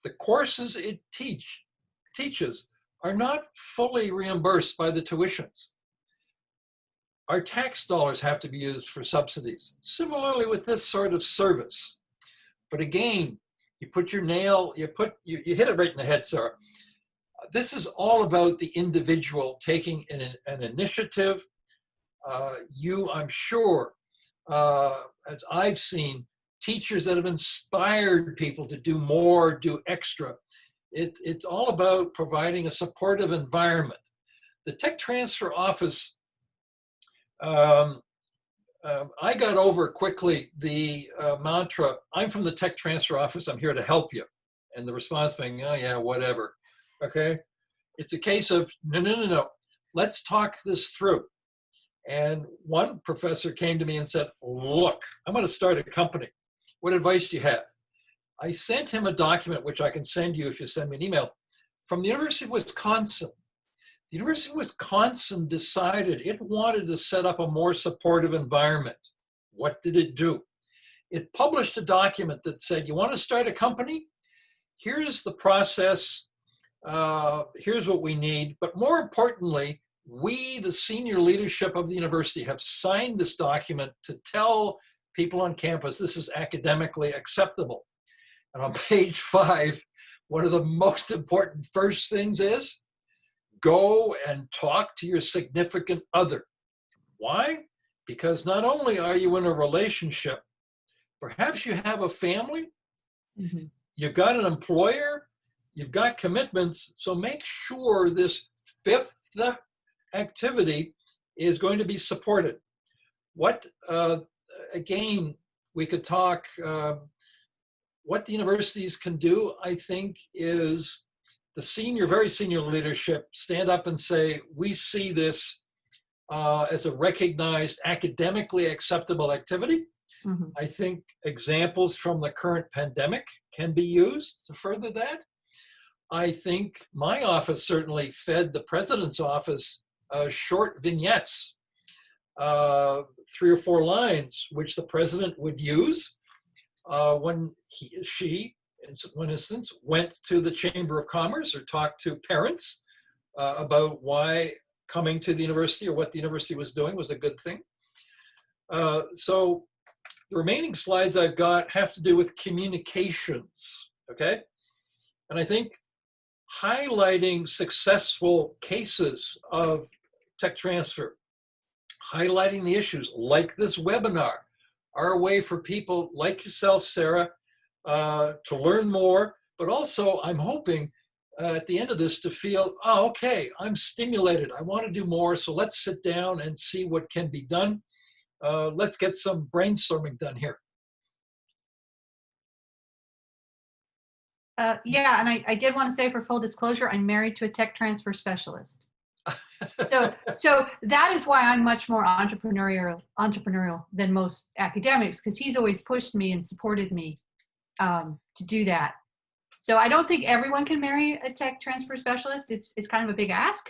The courses it teaches are not fully reimbursed by the tuitions. Our tax dollars have to be used for subsidies. Similarly with this sort of service. But again, you hit it right in the head, Sarah. This is all about the individual taking an initiative. I'm sure, as I've seen, teachers that have inspired people to do more, do extra. It's all about providing a supportive environment. The tech transfer office, I got over quickly the mantra, I'm from the tech transfer office, I'm here to help you. And the response being, oh yeah, whatever, okay? It's a case of, no, let's talk this through. And one professor came to me and said, look, I'm gonna start a company. What advice do you have? I sent him a document, which I can send you if you send me an email, from the University of Wisconsin. The University of Wisconsin decided it wanted to set up a more supportive environment. What did it do? It published a document that said, you want to start a company? Here's the process. Here's what we need. But more importantly, we, the senior leadership of the university, have signed this document to tell people on campus this is academically acceptable. And on page 5, one of the most important first things is go and talk to your significant other. Why? Because not only are you in a relationship, perhaps you have a family, Mm-hmm. you've got an employer, you've got commitments. So make sure this fifth activity is going to be supported. What, again, we could talk, what the universities can do, I think, is the very senior leadership stand up and say, we see this as a recognized academically acceptable activity. Mm-hmm. I think examples from the current pandemic can be used to further that. I think my office certainly fed the president's office short vignettes, 3 or 4 lines, which the president would use when she, in one instance, went to the Chamber of Commerce or talked to parents about why coming to the university or what the university was doing was a good thing. So the remaining slides I've got have to do with communications, okay? And I think highlighting successful cases of tech transfer, highlighting the issues like this webinar, are a way for people like yourself, Sarah, to learn more, but also I'm hoping at the end of this to feel, oh, okay, I'm stimulated. I want to do more, so let's sit down and see what can be done. Let's get some brainstorming done here. Yeah, and I did want to say, for full disclosure, I'm married to a tech transfer specialist. So that is why I'm much more entrepreneurial than most academics, because he's always pushed me and supported me to do that. So I don't think everyone can marry a tech transfer specialist. It's kind of a big ask.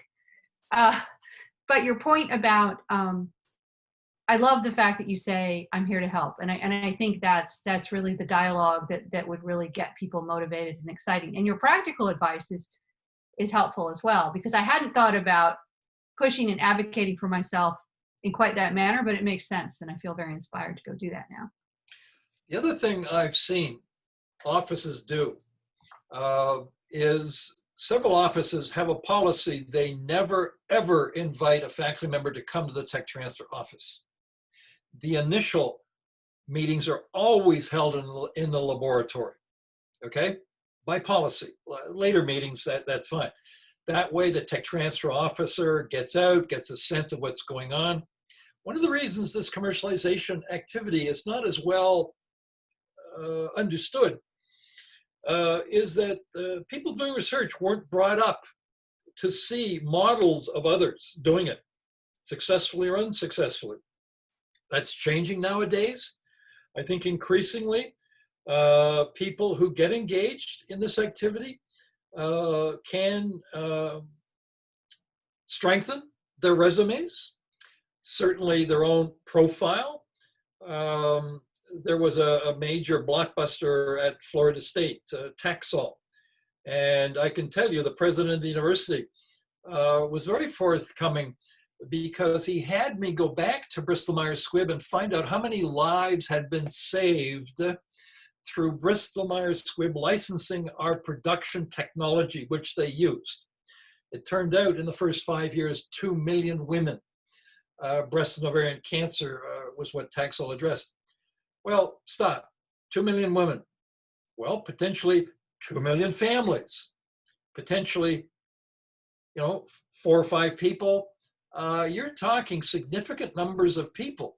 But your point about I love the fact that you say I'm here to help, and I think that's really the dialogue that would really get people motivated and exciting. And your practical advice is helpful as well, because I hadn't thought about pushing and advocating for myself in quite that manner, but it makes sense, and I feel very inspired to go do that now. The other thing I've seen offices do is several offices have a policy they never, ever invite a faculty member to come to the tech transfer office. The initial meetings are always held in the laboratory, okay? By policy. Later meetings, that's fine. That way the tech transfer officer gets out, gets a sense of what's going on. One of the reasons this commercialization activity is not as well understood is that people doing research weren't brought up to see models of others doing it, successfully or unsuccessfully. That's changing nowadays. I think increasingly people who get engaged in this activity can strengthen their resumes, certainly their own profile. There was a major blockbuster at Florida State, Taxol. And I can tell you the president of the university was very forthcoming, because he had me go back to Bristol-Myers Squibb and find out how many lives had been saved through Bristol-Myers Squibb licensing our production technology, which they used. It turned out in the first 5 years, 2 million women, breast and ovarian cancer was what Taxol addressed. Well, stop, 2 million women. Well, potentially 2 million families, potentially, 4 or 5 people. You're talking significant numbers of people.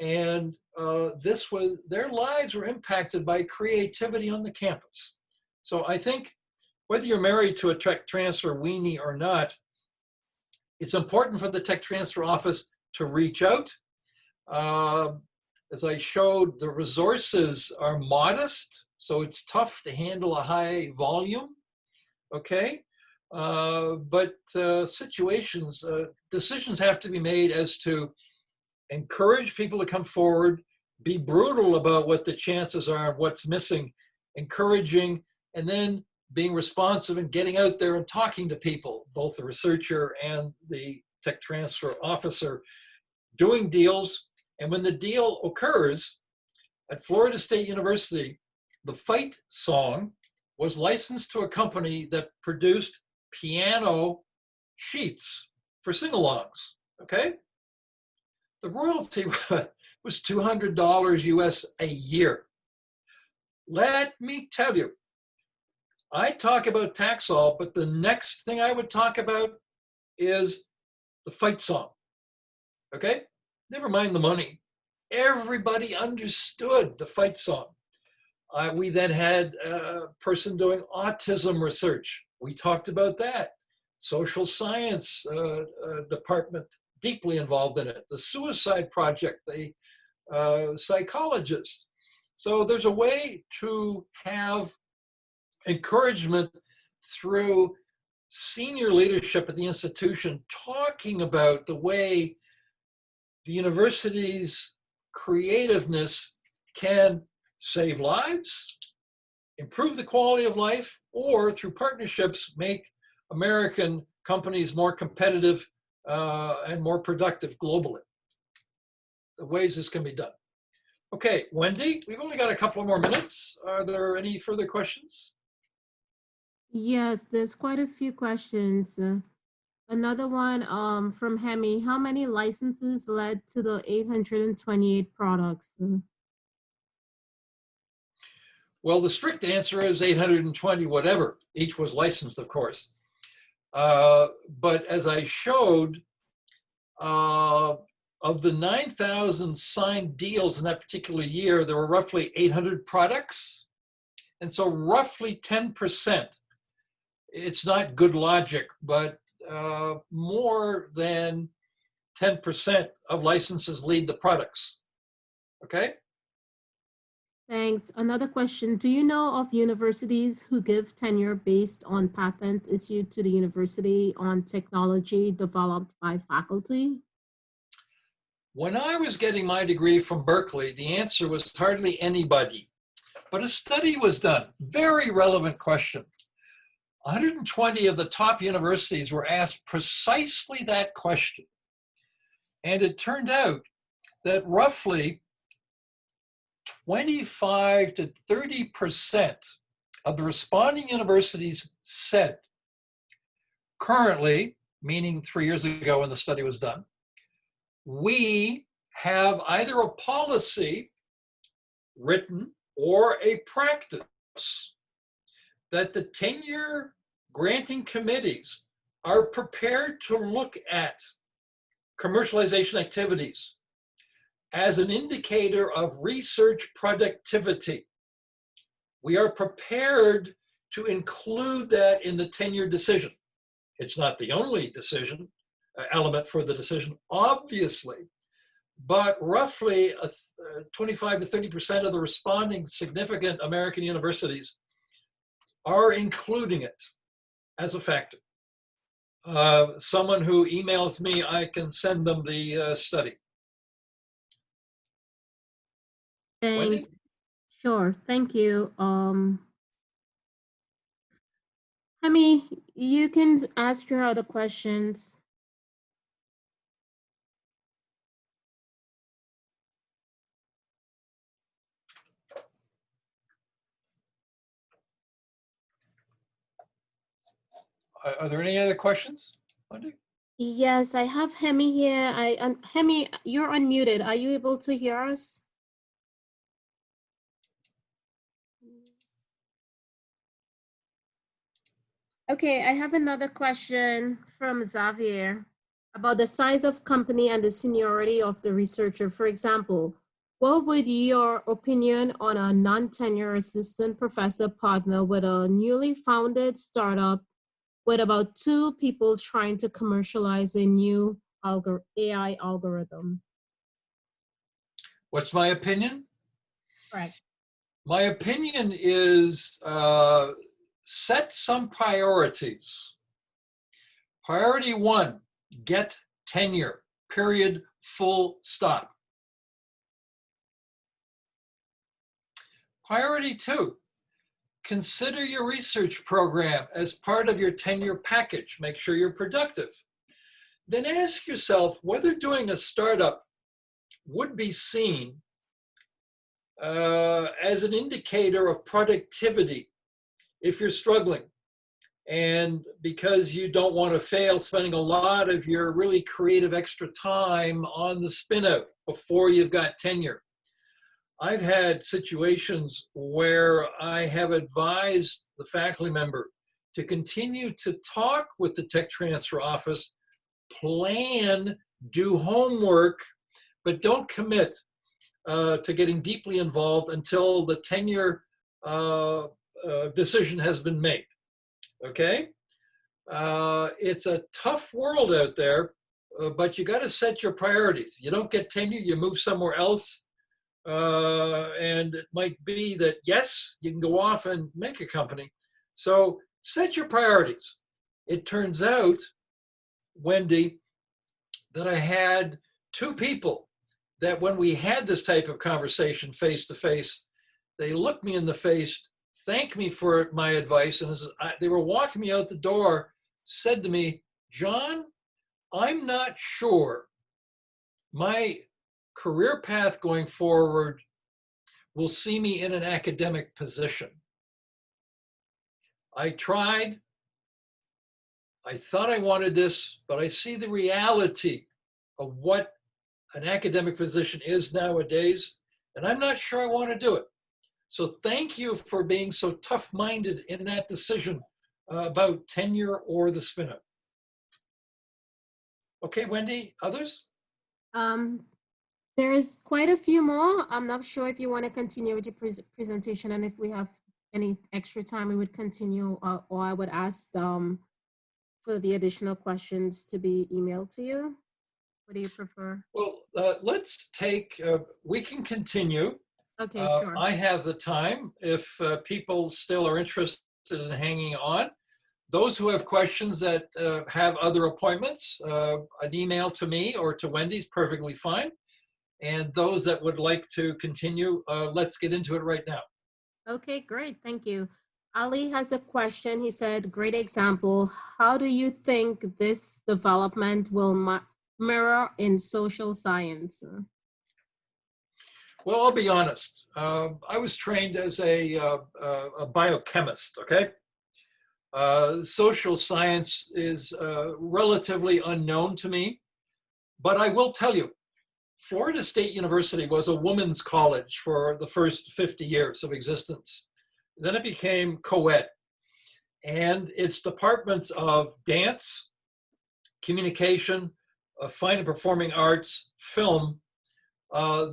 And their lives were impacted by creativity on the campus. So I think whether you're married to a tech transfer weenie or not, it's important for the tech transfer office to reach out. As I showed, the resources are modest, so it's tough to handle a high volume, okay? But decisions have to be made as to encourage people to come forward, be brutal about what the chances are and what's missing, encouraging, and then being responsive and getting out there and talking to people, both the researcher and the tech transfer officer, doing deals. And when the deal occurs, at Florida State University, the Fight song was licensed to a company that produced piano sheets for sing-alongs, okay? The royalty was $200 US a year. Let me tell you, I talk about Taxol, but the next thing I would talk about is the fight song. Okay? Never mind the money. Everybody understood the fight song. We then had a person doing autism research. We talked about that. Social science department deeply involved in it. The suicide project, the psychologists. So there's a way to have encouragement through senior leadership at the institution talking about the way the university's creativeness can save lives, improve the quality of life, or through partnerships make American companies more competitive and more productive globally. The ways this can be done. Okay, Wendy, we've only got a couple more minutes. Are there any further questions? Yes, there's quite a few questions. Another one from Hemi. How many licenses led to the 828 products? Well, the strict answer is 820 whatever. Each was licensed, of course. But as I showed, of the 9,000 signed deals in that particular year, there were roughly 800 products. And so roughly 10%. It's not good logic, but more than 10% of licenses lead to products. Okay? Thanks. Another question. Do you know of universities who give tenure based on patents issued to the university on technology developed by faculty? When I was getting my degree from Berkeley, the answer was hardly anybody. But a study was done. Very relevant question. 120 of the top universities were asked precisely that question. And it turned out that roughly 25 to 30% of the responding universities said, currently, meaning 3 years ago when the study was done, we have either a policy written or a practice that the tenure granting committees are prepared to look at commercialization activities as an indicator of research productivity. We are prepared to include that in the tenure decision. It's not the only decision, element for the decision, obviously, but roughly 25 to 30% of the responding significant American universities are including it as a factor. Someone who emails me, I can send them the study. Thanks. Wendy? Sure. Thank you. Hemi, you can ask your other questions. Are there any other questions, Wendy? Yes, I have Hemi here. Hemi, you're unmuted. Are you able to hear us? Okay, I have another question from Xavier about the size of company and the seniority of the researcher. For example, what would your opinion on a non-tenure assistant professor partner with a newly founded startup with about 2 people trying to commercialize a new AI algorithm? What's my opinion? Correct. My opinion is set some priorities. Priority 1, get tenure, period, full stop. Priority 2, consider your research program as part of your tenure package. Make sure you're productive. Then ask yourself whether doing a startup would be seen as an indicator of productivity if you're struggling. And because you don't want to fail spending a lot of your really creative extra time on the spin-out before you've got tenure. I've had situations where I have advised the faculty member to continue to talk with the tech transfer office, plan, do homework, but don't commit to getting deeply involved until the tenure decision has been made. Okay? It's a tough world out there, but you got to set your priorities. You don't get tenure, you move somewhere else. And it might be that, yes, you can go off and make a company. So set your priorities. It turns out, Wendy, that I had two people that when we had this type of conversation face to face, they looked me in the face, thanked me for my advice, and as they were walking me out the door, said to me, John, I'm not sure my career path going forward will see me in an academic position. I tried, I thought I wanted this, but I see the reality of what an academic position is nowadays, and I'm not sure I want to do it. So thank you for being so tough-minded in that decision about tenure or the spin-out. Okay, Wendy, others? There is quite a few more. I'm not sure if you want to continue with your presentation, and if we have any extra time, we would continue, or I would ask for the additional questions to be emailed to you. What do you prefer? Well, let's take, we can continue. Okay, sure. I have the time if people still are interested in hanging on. Those who have questions that have other appointments, an email to me or to Wendy is perfectly fine. And those that would like to continue, let's get into it right now. Okay, great. Thank you. Ali has a question. He said, great example. How do you think this development will mirror in social science? Well, I'll be honest. I was trained as a biochemist, okay? Social science is relatively unknown to me, but I will tell you, Florida State University was a women's college for the first 50 years of existence. Then it became co-ed, and its departments of dance, communication, fine and performing arts, film,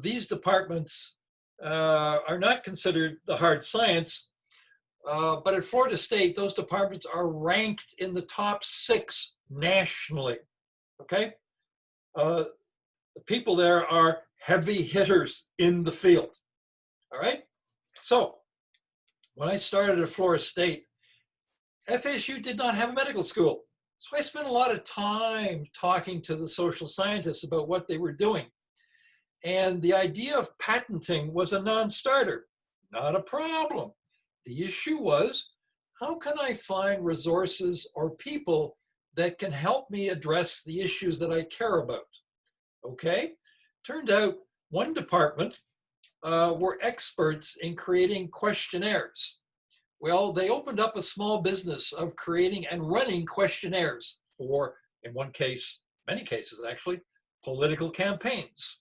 these departments are not considered the hard science, but at Florida State, those departments are ranked in the top 6 nationally, okay? The people there are heavy hitters in the field, all right? So when I started at Florida State, FSU did not have a medical school. So I spent a lot of time talking to the social scientists about what they were doing. And the idea of patenting was a non-starter, not a problem. The issue was, how can I find resources or people that can help me address the issues that I care about? Okay, turned out one department were experts in creating questionnaires. Well, they opened up a small business of creating and running questionnaires for, in one case, many cases actually, political campaigns.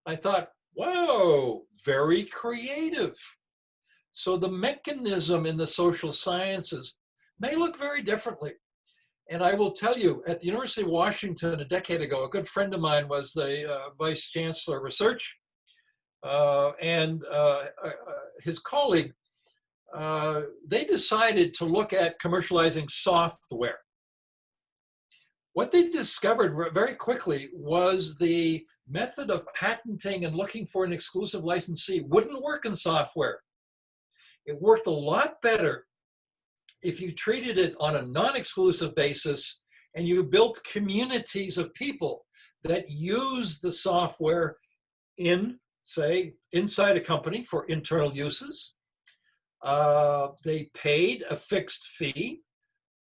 I thought, whoa, very creative. So the mechanism in the social sciences may look very differently. And I will tell you, at the University of Washington a decade ago, a good friend of mine was the Vice Chancellor of Research, and his colleague, they decided to look at commercializing software. What they discovered very quickly was the method of patenting and looking for an exclusive licensee wouldn't work in software. It worked a lot better if you treated it on a non-exclusive basis and you built communities of people that use the software in, say, inside a company for internal uses. They paid a fixed fee.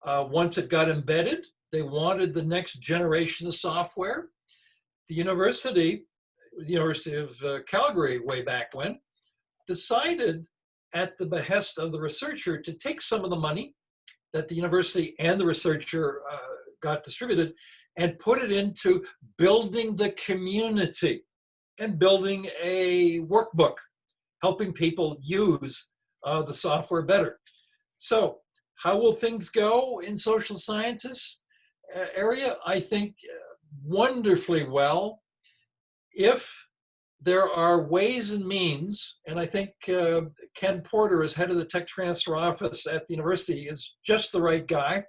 Once it got embedded, they wanted the next generation of software. The University of Calgary, way back when, decided at the behest of the researcher to take some of the money that the university and the researcher got distributed and put it into building the community and building a workbook, helping people use the software better. So how will things go in social sciences area? I think wonderfully well if there are ways and means, and I think Ken Porter, as head of the tech transfer office at the university, is just the right guy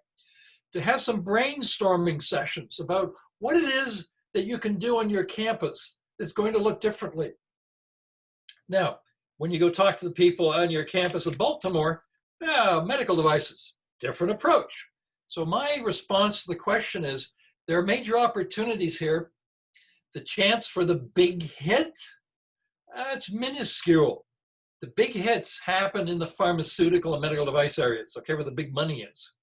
to have some brainstorming sessions about what it is that you can do on your campus that's going to look differently. Now, when you go talk to the people on your campus in Baltimore, medical devices, different approach. So my response to the question is, there are major opportunities here. The chance for the big hit, it's minuscule. The big hits happen in the pharmaceutical and medical device areas, okay, where the big money is.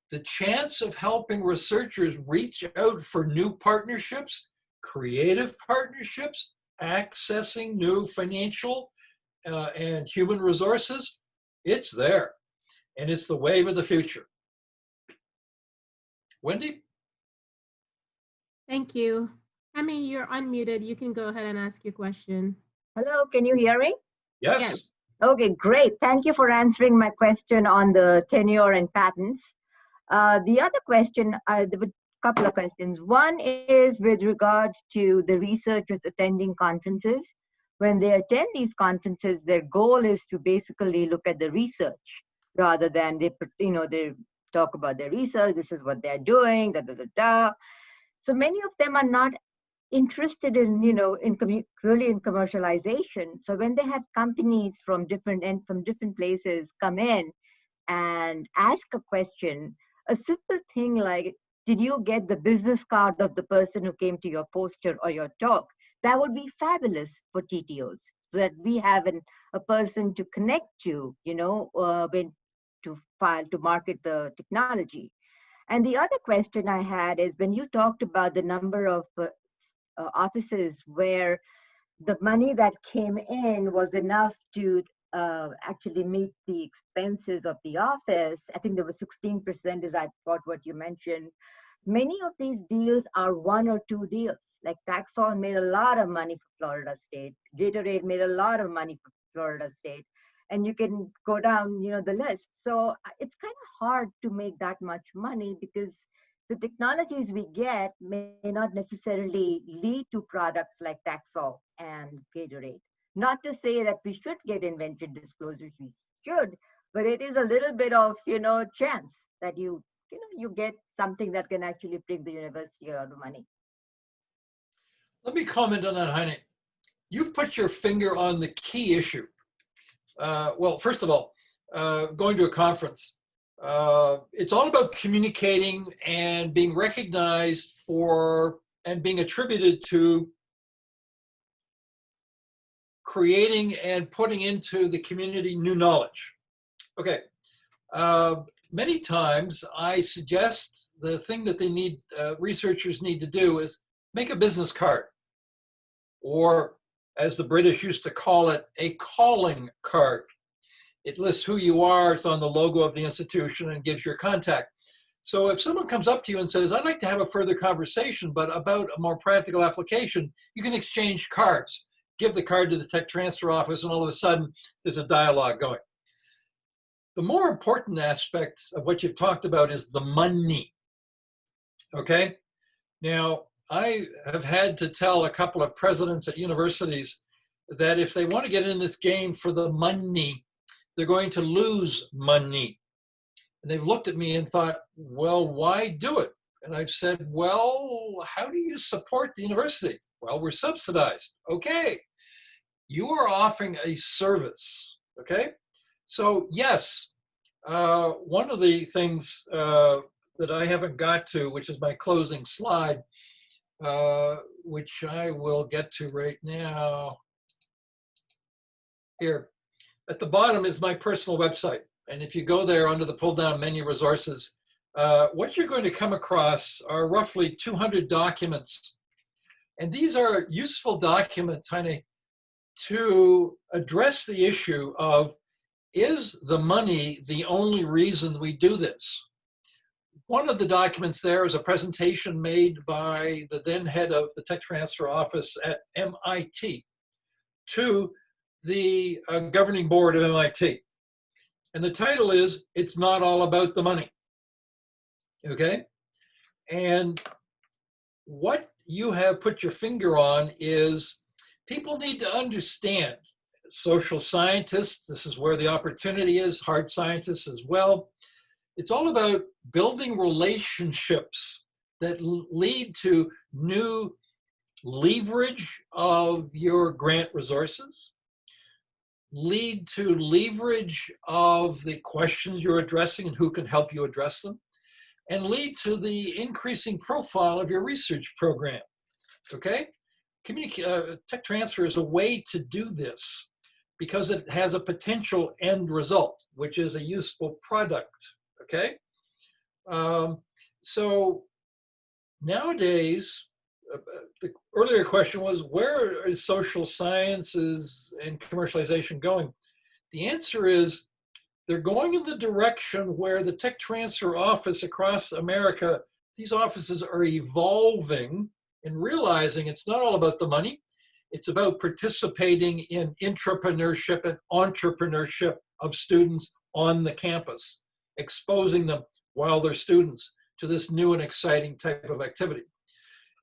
The chance of helping researchers reach out for new partnerships, creative partnerships, accessing new financial and human resources, it's there. And it's the wave of the future. Wendy? Thank you. Hemi, you're unmuted. You can go ahead and ask your question. Hello, can you hear me? Yes. Yes. Okay, great. Thank you for answering my question on the tenure and patents. The other question, there were a couple of questions. One is with regards to the researchers attending conferences. When they attend these conferences, their goal is to basically look at the research rather than they talk about their research. This is what they're doing, da da da da. So many of them are not interested in, really in commercialization. So when they have companies from different places come in and ask a question, a simple thing like, did you get the business card of the person who came to your poster or your talk? That would be fabulous for TTOs, so that we have a person to connect to, when to market the technology. And the other question I had is, when you talked about the number of offices where the money that came in was enough to actually meet the expenses of the office, I think there was 16% is I thought what you mentioned. Many of these deals are one or two deals. Like Taxol made a lot of money for Florida State. Gatorade made a lot of money for Florida State. And you can go down, the list. So it's kind of hard to make that much money because the technologies we get may not necessarily lead to products like Taxol and Gatorade. Not to say that we should get invention disclosures, we should, but it is a little bit of, chance that you get something that can actually bring the university a lot of money. Let me comment on that, Heine. You've put your finger on the key issue. Well, first of all, going to a conference, it's all about communicating and being recognized for and being attributed to creating and putting into the community new knowledge. Okay. Many times I suggest the thing that they need, researchers need to do is make a business card, or as the British used to call it, a calling card. It lists who you are, it's on the logo of the institution, and gives your contact. So if someone comes up to you and says, I'd like to have a further conversation, but about a more practical application, you can exchange cards. Give the card to the tech transfer office, and all of a sudden, there's a dialogue going. The more important aspect of what you've talked about is the money, okay? Now, I have had to tell a couple of presidents at universities that if they want to get in this game for the money, they're going to lose money. And they've looked at me and thought, well, why do it? And I've said, well, how do you support the university? Well, we're subsidized. Okay. You are offering a service, okay? So yes, one of the things that I haven't got to, which is my closing slide, which I will get to right now. Here, at the bottom is my personal website. And if you go there under the pull down menu resources, what you're going to come across are roughly 200 documents. And these are useful documents, Heine, to address the issue of is the money the only reason we do this? One of the documents there is a presentation made by the then head of the tech transfer office at MIT to the governing board of MIT. And the title is, "It's Not All About the Money." Okay? And what you have put your finger on is people need to understand. Social scientists, this is where the opportunity is, hard scientists as well. It's all about building relationships that lead to new leverage of your grant resources, lead to leverage of the questions you're addressing and who can help you address them, and lead to the increasing profile of your research program, okay? Tech transfer is a way to do this because it has a potential end result, which is a useful product, okay? So nowadays, the earlier question was, where is social sciences and commercialization going? The answer is, they're going in the direction where the tech transfer office across America, these offices are evolving and realizing it's not all about the money. It's about participating in intrapreneurship and entrepreneurship of students on the campus, exposing them while they're students to this new and exciting type of activity.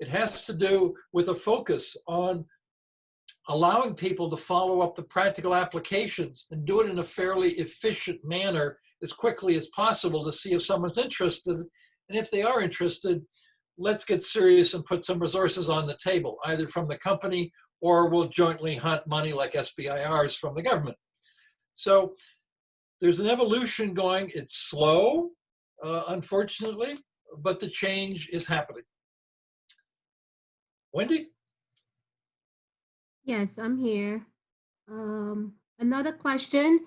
It has to do with a focus on allowing people to follow up the practical applications and do it in a fairly efficient manner as quickly as possible to see if someone's interested. And if they are interested, let's get serious and put some resources on the table, either from the company or we'll jointly hunt money like SBIRs from the government. So there's an evolution going. It's slow, unfortunately, but the change is happening. Wendy? Yes, I'm here. Another question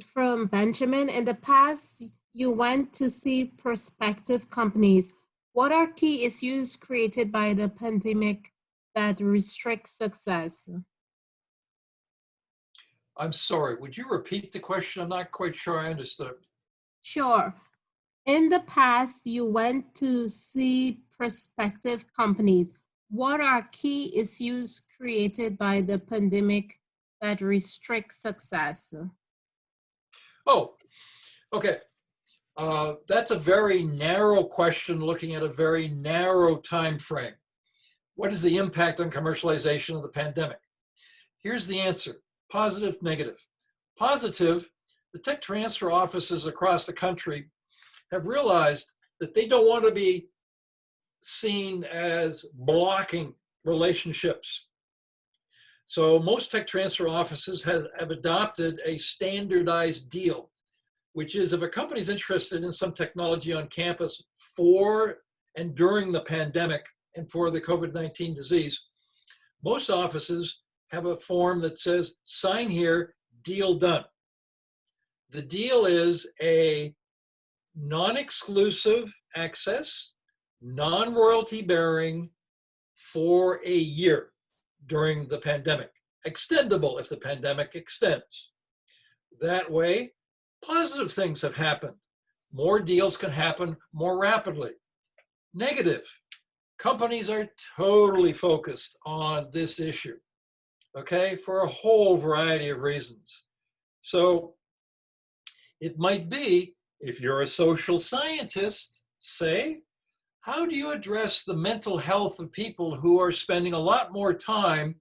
from Benjamin. In the past, you went to see prospective companies. What are key issues created by the pandemic that restrict success? I'm sorry, would you repeat the question? I'm not quite sure I understood. Sure. In the past, you went to see prospective companies. What are key issues created by the pandemic that restrict success? Oh, okay. That's a very narrow question looking at a very narrow time frame. What is the impact on commercialization of the pandemic? Here's the answer: positive, negative. Positive, the tech transfer offices across the country have realized that they don't want to be seen as blocking relationships. So most tech transfer offices have adopted a standardized deal, which is if a company's interested in some technology on campus for and during the pandemic and for the COVID-19 disease, most offices have a form that says, sign here, deal done. The deal is a non-exclusive access, non-royalty bearing for a year during the pandemic, extendable if the pandemic extends. That way, positive things have happened. More deals can happen more rapidly. Negative, companies are totally focused on this issue, okay, for a whole variety of reasons. So it might be, if you're a social scientist, say, how do you address the mental health of people who are spending a lot more time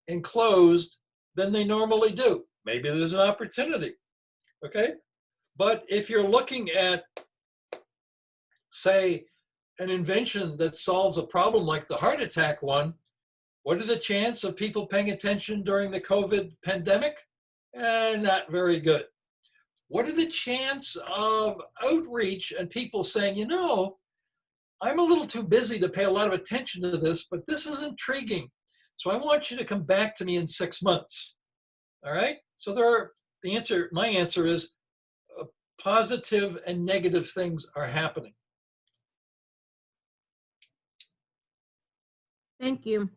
enclosed than they normally do? Maybe there's an opportunity, okay? But if you're looking at, say, an invention that solves a problem like the heart attack one, what are the chances of people paying attention during the COVID pandemic? Not very good. What are the chances of outreach and people saying, you know, I'm a little too busy to pay a lot of attention to this, but this is intriguing. So I want you to come back to me in 6 months. All right? So my answer is positive and negative things are happening. Thank you.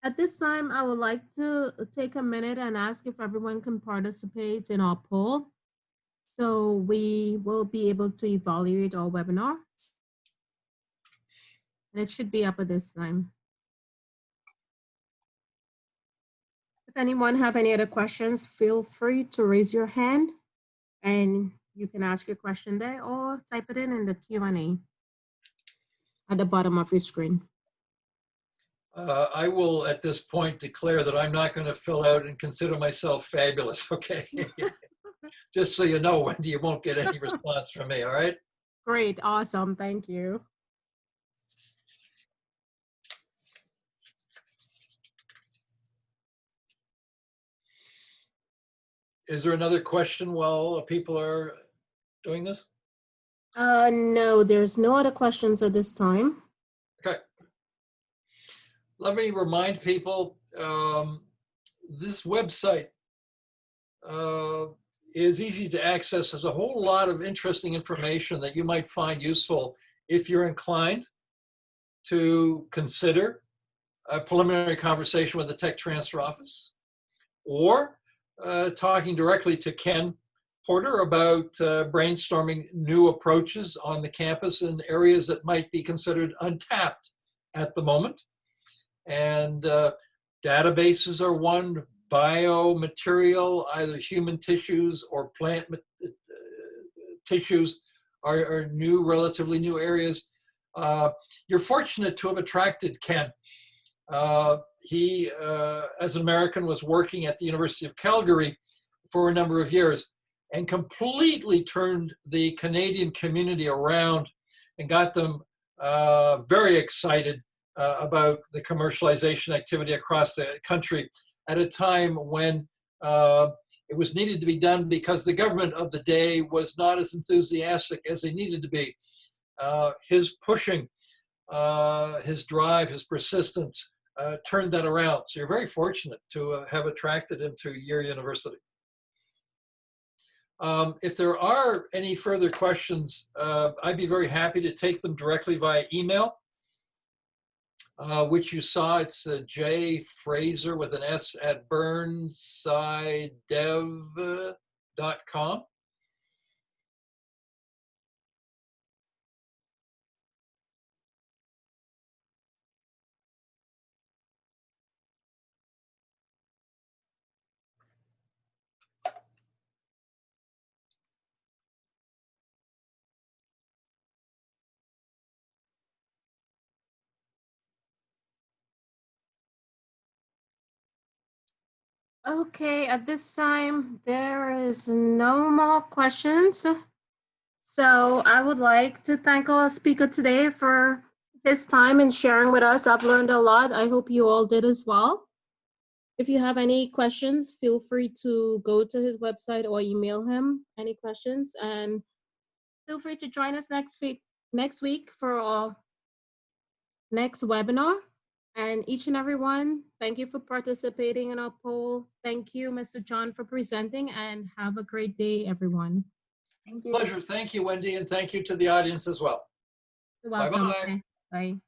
At this time, I would like to take a minute and ask if everyone can participate in our poll. So we will be able to evaluate our webinar. And it should be up at this time. If anyone have any other questions, feel free to raise your hand and you can ask your question there or type it in the Q&A at the bottom of your screen. I will, at this point, declare that I'm not going to fill out and consider myself fabulous, okay? Just so you know, Wendy, you won't get any response from me, all right? Great, awesome, thank you. Is there another question while people are doing this? No, there's no other questions at this time. Okay. Let me remind people, this website is easy to access. There's a whole lot of interesting information that you might find useful if you're inclined to consider a preliminary conversation with the Tech Transfer Office, or talking directly to Ken Porter about brainstorming new approaches on the campus in areas that might be considered untapped at the moment. And databases are one, biomaterial, either human tissues or plant tissues are new, relatively new areas. You're fortunate to have attracted Ken. He, as an American, was working at the University of Calgary for a number of years and completely turned the Canadian community around and got them very excited about the commercialization activity across the country at a time when it was needed to be done because the government of the day was not as enthusiastic as they needed to be. His pushing, his drive, his persistence turned that around. So you're very fortunate to have attracted him to your university. If there are any further questions, I'd be very happy to take them directly via email, which you saw. It's J. Fraser with an S at burnsidedev.com. Okay, at this time, there is no more questions. So I would like to thank our speaker today for his time and sharing with us. I've learned a lot. I hope you all did as well. If you have any questions, feel free to go to his website or email him any questions. And feel free to join us next week for our next webinar. And each and every one, thank you for participating in our poll. Thank you, Mr. John, for presenting, and have a great day, everyone. Thank you. Pleasure. Thank you, Wendy, and thank you to the audience as well. You're welcome. Bye-bye. Okay. Bye.